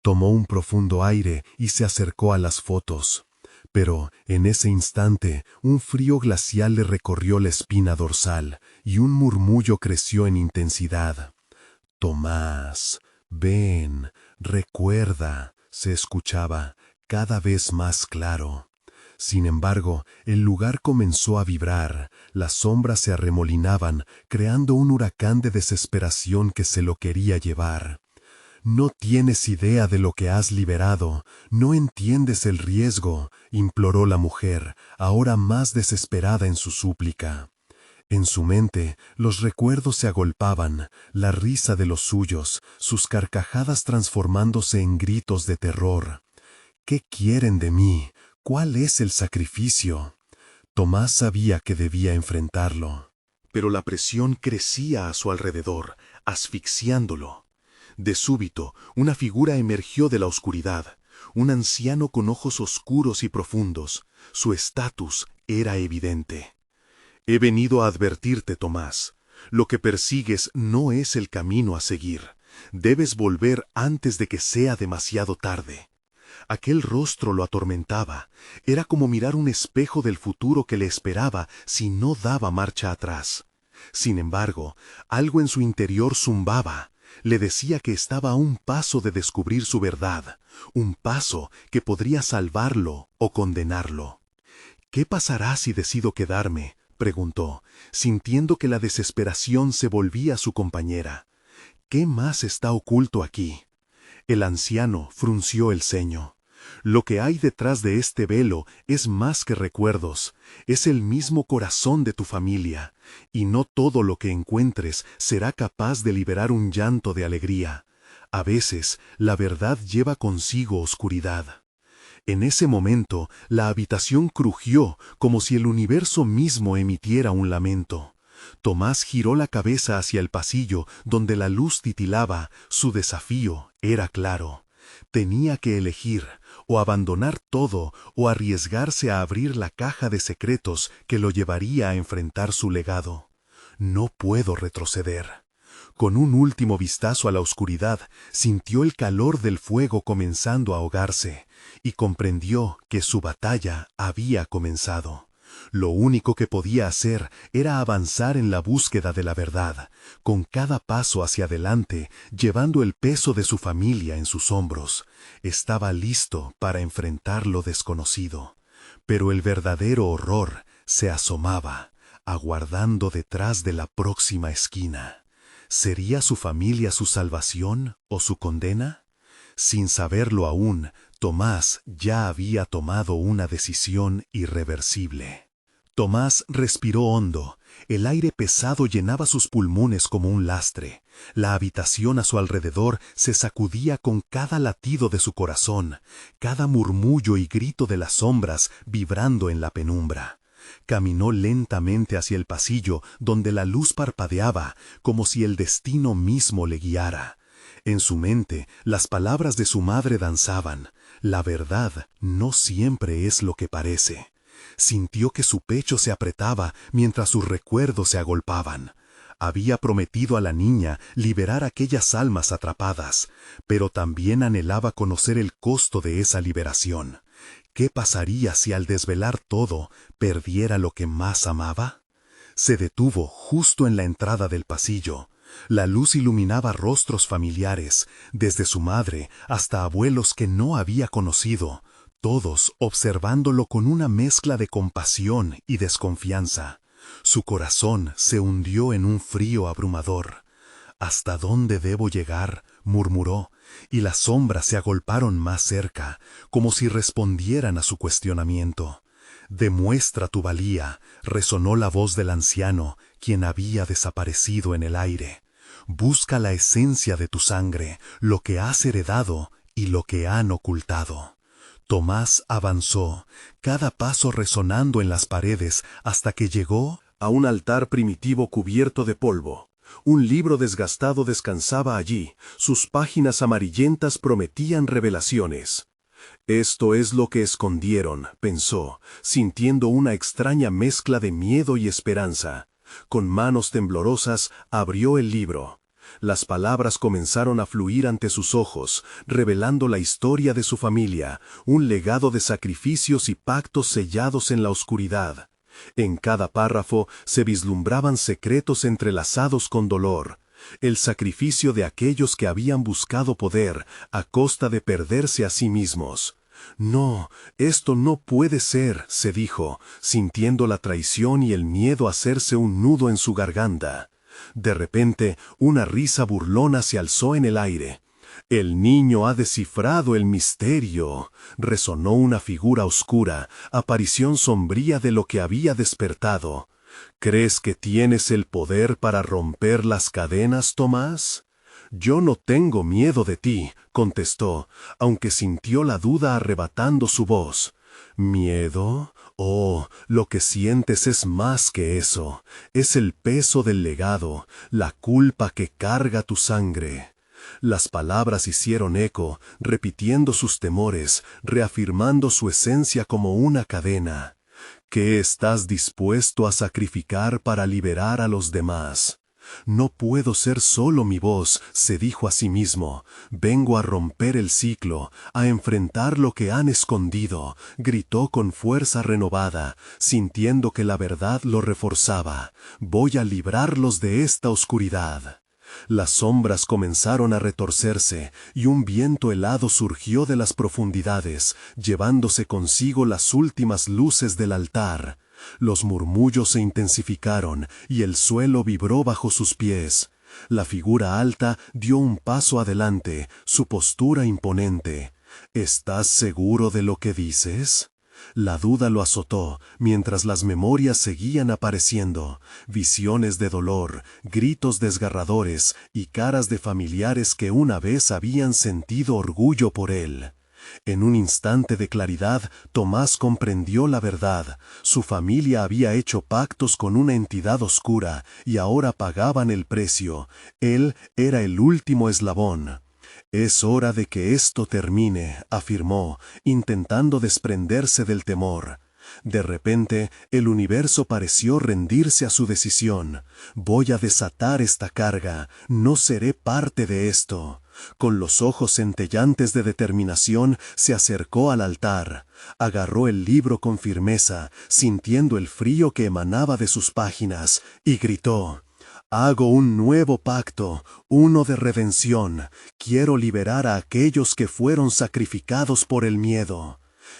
Tomó un profundo aire y se acercó a las fotos. Pero, en ese instante, un frío glacial le recorrió la espina dorsal, y un murmullo creció en intensidad. «Tomás, ven, recuerda», se escuchaba, cada vez más claro. Sin embargo, el lugar comenzó a vibrar, las sombras se arremolinaban, creando un huracán de desesperación que se lo quería llevar. «No tienes idea de lo que has liberado, no entiendes el riesgo», imploró la mujer, ahora más desesperada en su súplica. En su mente, los recuerdos se agolpaban, la risa de los suyos, sus carcajadas transformándose en gritos de terror. «¿Qué quieren de mí? ¿Cuál es el sacrificio?». Tomás sabía que debía enfrentarlo. Pero la presión crecía a su alrededor, asfixiándolo. De súbito, una figura emergió de la oscuridad, un anciano con ojos oscuros y profundos. Su estatus era evidente. «He venido a advertirte, Tomás. Lo que persigues no es el camino a seguir. Debes volver antes de que sea demasiado tarde». Aquel rostro lo atormentaba. Era como mirar un espejo del futuro que le esperaba si no daba marcha atrás. Sin embargo, algo en su interior zumbaba. Le decía que estaba a un paso de descubrir su verdad, un paso que podría salvarlo o condenarlo. «¿Qué pasará si decido quedarme?», preguntó, sintiendo que la desesperación se volvía su compañera. «¿Qué más está oculto aquí?». El anciano frunció el ceño. «Lo que hay detrás de este velo es más que recuerdos, es el mismo corazón de tu familia, y no todo lo que encuentres será capaz de liberar un llanto de alegría. A veces, la verdad lleva consigo oscuridad». En ese momento, la habitación crujió como si el universo mismo emitiera un lamento. Tomás giró la cabeza hacia el pasillo donde la luz titilaba. Su desafío era claro. Tenía que elegir, o abandonar todo, o arriesgarse a abrir la caja de secretos que lo llevaría a enfrentar su legado. «No puedo retroceder». Con un último vistazo a la oscuridad, sintió el calor del fuego comenzando a ahogarse, y comprendió que su batalla había comenzado. Lo único que podía hacer era avanzar en la búsqueda de la verdad, con cada paso hacia adelante, llevando el peso de su familia en sus hombros. Estaba listo para enfrentar lo desconocido. Pero el verdadero horror se asomaba, aguardando detrás de la próxima esquina. ¿Sería su familia su salvación o su condena? Sin saberlo aún, Tomás ya había tomado una decisión irreversible. Tomás respiró hondo. El aire pesado llenaba sus pulmones como un lastre. La habitación a su alrededor se sacudía con cada latido de su corazón, cada murmullo y grito de las sombras vibrando en la penumbra. Caminó lentamente hacia el pasillo donde la luz parpadeaba, como si el destino mismo le guiara. En su mente, las palabras de su madre danzaban. La verdad no siempre es lo que parece. Sintió que su pecho se apretaba mientras sus recuerdos se agolpaban. Había prometido a la niña liberar aquellas almas atrapadas, pero también anhelaba conocer el costo de esa liberación. ¿Qué pasaría si al desvelar todo perdiera lo que más amaba? Se detuvo justo en la entrada del pasillo. La luz iluminaba rostros familiares, desde su madre hasta abuelos que no había conocido, todos observándolo con una mezcla de compasión y desconfianza. Su corazón se hundió en un frío abrumador. «¿Hasta dónde debo llegar?», murmuró, y las sombras se agolparon más cerca, como si respondieran a su cuestionamiento. «Demuestra tu valía», resonó la voz del anciano, quien había desaparecido en el aire. «Busca la esencia de tu sangre, lo que has heredado y lo que han ocultado». Tomás avanzó, cada paso resonando en las paredes hasta que llegó a un altar primitivo cubierto de polvo. Un libro desgastado descansaba allí, sus páginas amarillentas prometían revelaciones. «Esto es lo que escondieron», pensó, sintiendo una extraña mezcla de miedo y esperanza. Con manos temblorosas abrió el libro. Las palabras comenzaron a fluir ante sus ojos, revelando la historia de su familia, un legado de sacrificios y pactos sellados en la oscuridad. En cada párrafo se vislumbraban secretos entrelazados con dolor. El sacrificio de aquellos que habían buscado poder a costa de perderse a sí mismos. «No, esto no puede ser», se dijo, sintiendo la traición y el miedo hacerse un nudo en su garganta. De repente, una risa burlona se alzó en el aire. «El niño ha descifrado el misterio», resonó una figura oscura, aparición sombría de lo que había despertado. «¿Crees que tienes el poder para romper las cadenas, Tomás?» «Yo no tengo miedo de ti», contestó, aunque sintió la duda arrebatando su voz. «¿Miedo? Oh, lo que sientes es más que eso. Es el peso del legado, la culpa que carga tu sangre». Las palabras hicieron eco, repitiendo sus temores, reafirmando su esencia como una cadena. «¿Qué estás dispuesto a sacrificar para liberar a los demás?» «No puedo ser solo mi voz», se dijo a sí mismo. «Vengo a romper el ciclo, a enfrentar lo que han escondido», gritó con fuerza renovada, sintiendo que la verdad lo reforzaba. «Voy a librarlos de esta oscuridad». Las sombras comenzaron a retorcerse, y un viento helado surgió de las profundidades, llevándose consigo las últimas luces del altar. Los murmullos se intensificaron, y el suelo vibró bajo sus pies. La figura alta dio un paso adelante, su postura imponente. «¿Estás seguro de lo que dices?». La duda lo azotó, mientras las memorias seguían apareciendo, visiones de dolor, gritos desgarradores y caras de familiares que una vez habían sentido orgullo por él. En un instante de claridad, Tomás comprendió la verdad. Su familia había hecho pactos con una entidad oscura y ahora pagaban el precio. Él era el último eslabón. «Es hora de que esto termine», afirmó, intentando desprenderse del temor. De repente, el universo pareció rendirse a su decisión. «Voy a desatar esta carga, no seré parte de esto». Con los ojos centellantes de determinación, se acercó al altar, agarró el libro con firmeza, sintiendo el frío que emanaba de sus páginas, y gritó: «Hago un nuevo pacto, uno de redención. Quiero liberar a aquellos que fueron sacrificados por el miedo».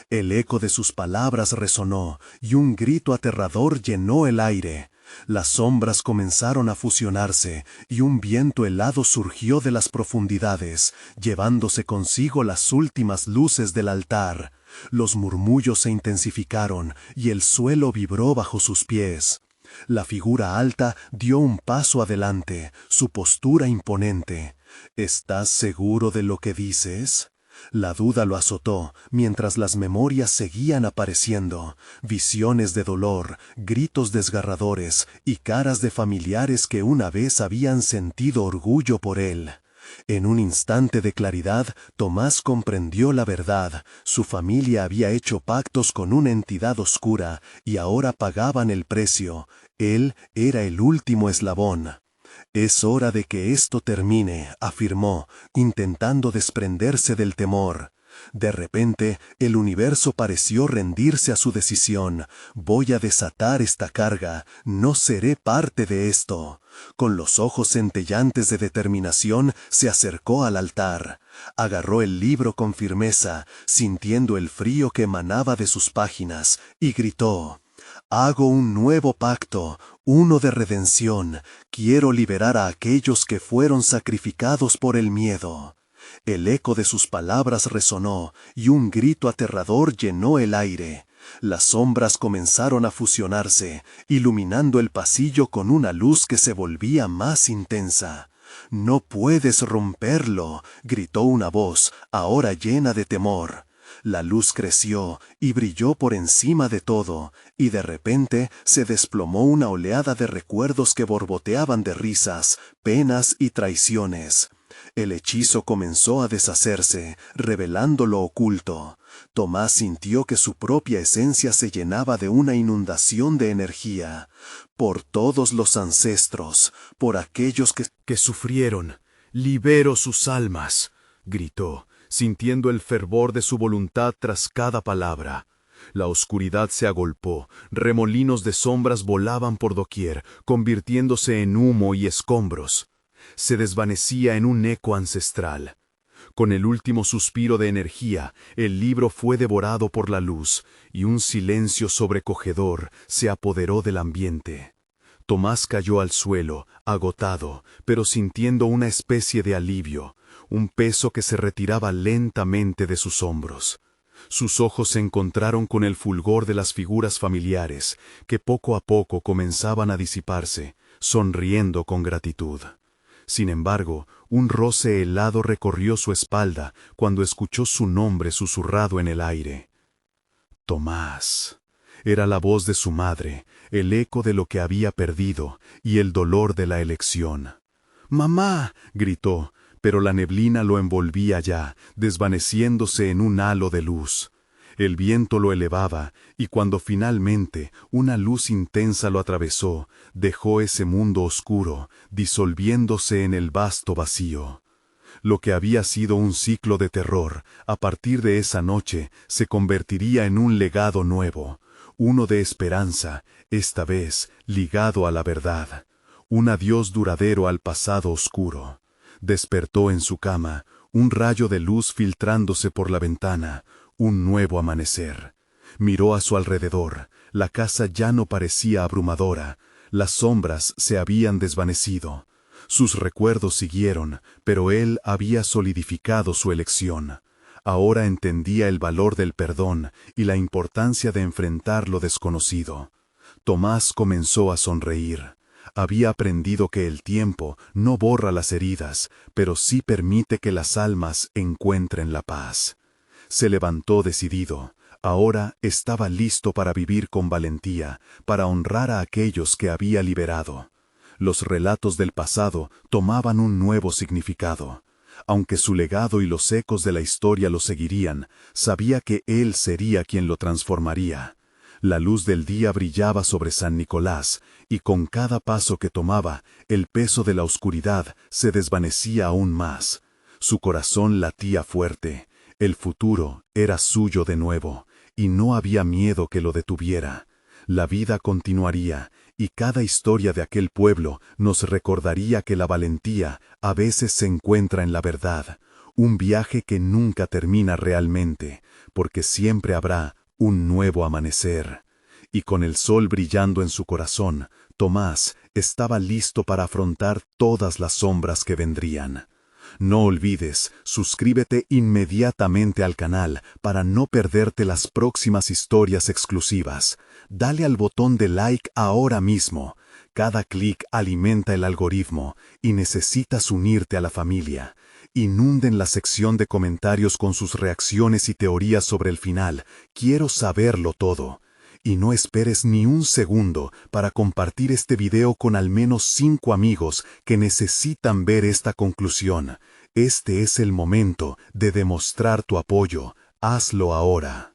El eco de sus palabras resonó, y un grito aterrador llenó el aire. Las sombras comenzaron a fusionarse, y un viento helado surgió de las profundidades, llevándose consigo las últimas luces del altar. Los murmullos se intensificaron, y el suelo vibró bajo sus pies. La figura alta dio un paso adelante, su postura imponente. «¿Estás seguro de lo que dices?». La duda lo azotó, mientras las memorias seguían apareciendo, visiones de dolor, gritos desgarradores y caras de familiares que una vez habían sentido orgullo por él. En un instante de claridad, Tomás comprendió la verdad. Su familia había hecho pactos con una entidad oscura y ahora pagaban el precio. Él era el último eslabón. «Es hora de que esto termine», afirmó, intentando desprenderse del temor. De repente, el universo pareció rendirse a su decisión. «Voy a desatar esta carga, no seré parte de esto». Con los ojos centellantes de determinación, se acercó al altar. Agarró el libro con firmeza, sintiendo el frío que emanaba de sus páginas, y gritó: «Hago un nuevo pacto, uno de redención. Quiero liberar a aquellos que fueron sacrificados por el miedo». El eco de sus palabras resonó, y un grito aterrador llenó el aire. Las sombras comenzaron a fusionarse, iluminando el pasillo con una luz que se volvía más intensa. «No puedes romperlo», gritó una voz, ahora llena de temor. La luz creció y brilló por encima de todo, y de repente se desplomó una oleada de recuerdos que borboteaban de risas, penas y traiciones. El hechizo comenzó a deshacerse, revelando lo oculto. Tomás sintió que su propia esencia se llenaba de una inundación de energía. «Por todos los ancestros, por aquellos que sufrieron, libero sus almas», gritó, sintiendo el fervor de su voluntad tras cada palabra. La oscuridad se agolpó, remolinos de sombras volaban por doquier, convirtiéndose en humo y escombros. Se desvanecía en un eco ancestral. Con el último suspiro de energía, el libro fue devorado por la luz, y un silencio sobrecogedor se apoderó del ambiente. Tomás cayó al suelo, agotado, pero sintiendo una especie de alivio, un peso que se retiraba lentamente de sus hombros. Sus ojos se encontraron con el fulgor de las figuras familiares, que poco a poco comenzaban a disiparse, sonriendo con gratitud. Sin embargo, un roce helado recorrió su espalda cuando escuchó su nombre susurrado en el aire. «Tomás». Era la voz de su madre, el eco de lo que había perdido y el dolor de la elección. «¡Mamá!», gritó, pero la neblina lo envolvía ya, desvaneciéndose en un halo de luz. El viento lo elevaba, y cuando finalmente una luz intensa lo atravesó, dejó ese mundo oscuro, disolviéndose en el vasto vacío. Lo que había sido un ciclo de terror, a partir de esa noche, se convertiría en un legado nuevo, uno de esperanza, esta vez ligado a la verdad, un adiós duradero al pasado oscuro. Despertó en su cama, un rayo de luz filtrándose por la ventana, un nuevo amanecer. Miró a su alrededor, la casa ya no parecía abrumadora, las sombras se habían desvanecido. Sus recuerdos siguieron, pero él había solidificado su elección. Ahora entendía el valor del perdón y la importancia de enfrentar lo desconocido. Tomás comenzó a sonreír. Había aprendido que el tiempo no borra las heridas, pero sí permite que las almas encuentren la paz. Se levantó decidido. Ahora estaba listo para vivir con valentía, para honrar a aquellos que había liberado. Los relatos del pasado tomaban un nuevo significado. Aunque su legado y los ecos de la historia lo seguirían, sabía que él sería quien lo transformaría. La luz del día brillaba sobre San Nicolás, y con cada paso que tomaba, el peso de la oscuridad se desvanecía aún más. Su corazón latía fuerte. El futuro era suyo de nuevo, y no había miedo que lo detuviera. La vida continuaría, y cada historia de aquel pueblo nos recordaría que la valentía a veces se encuentra en la verdad, un viaje que nunca termina realmente, porque siempre habrá un nuevo amanecer. Y con el sol brillando en su corazón, Tomás estaba listo para afrontar todas las sombras que vendrían. No olvides, suscríbete inmediatamente al canal para no perderte las próximas historias exclusivas. Dale al botón de like ahora mismo. Cada clic alimenta el algoritmo y necesitas unirte a la familia. Inunden la sección de comentarios con sus reacciones y teorías sobre el final. Quiero saberlo todo. Y no esperes ni un segundo para compartir este video con al menos 5 amigos que necesitan ver esta conclusión. Este es el momento de demostrar tu apoyo. Hazlo ahora.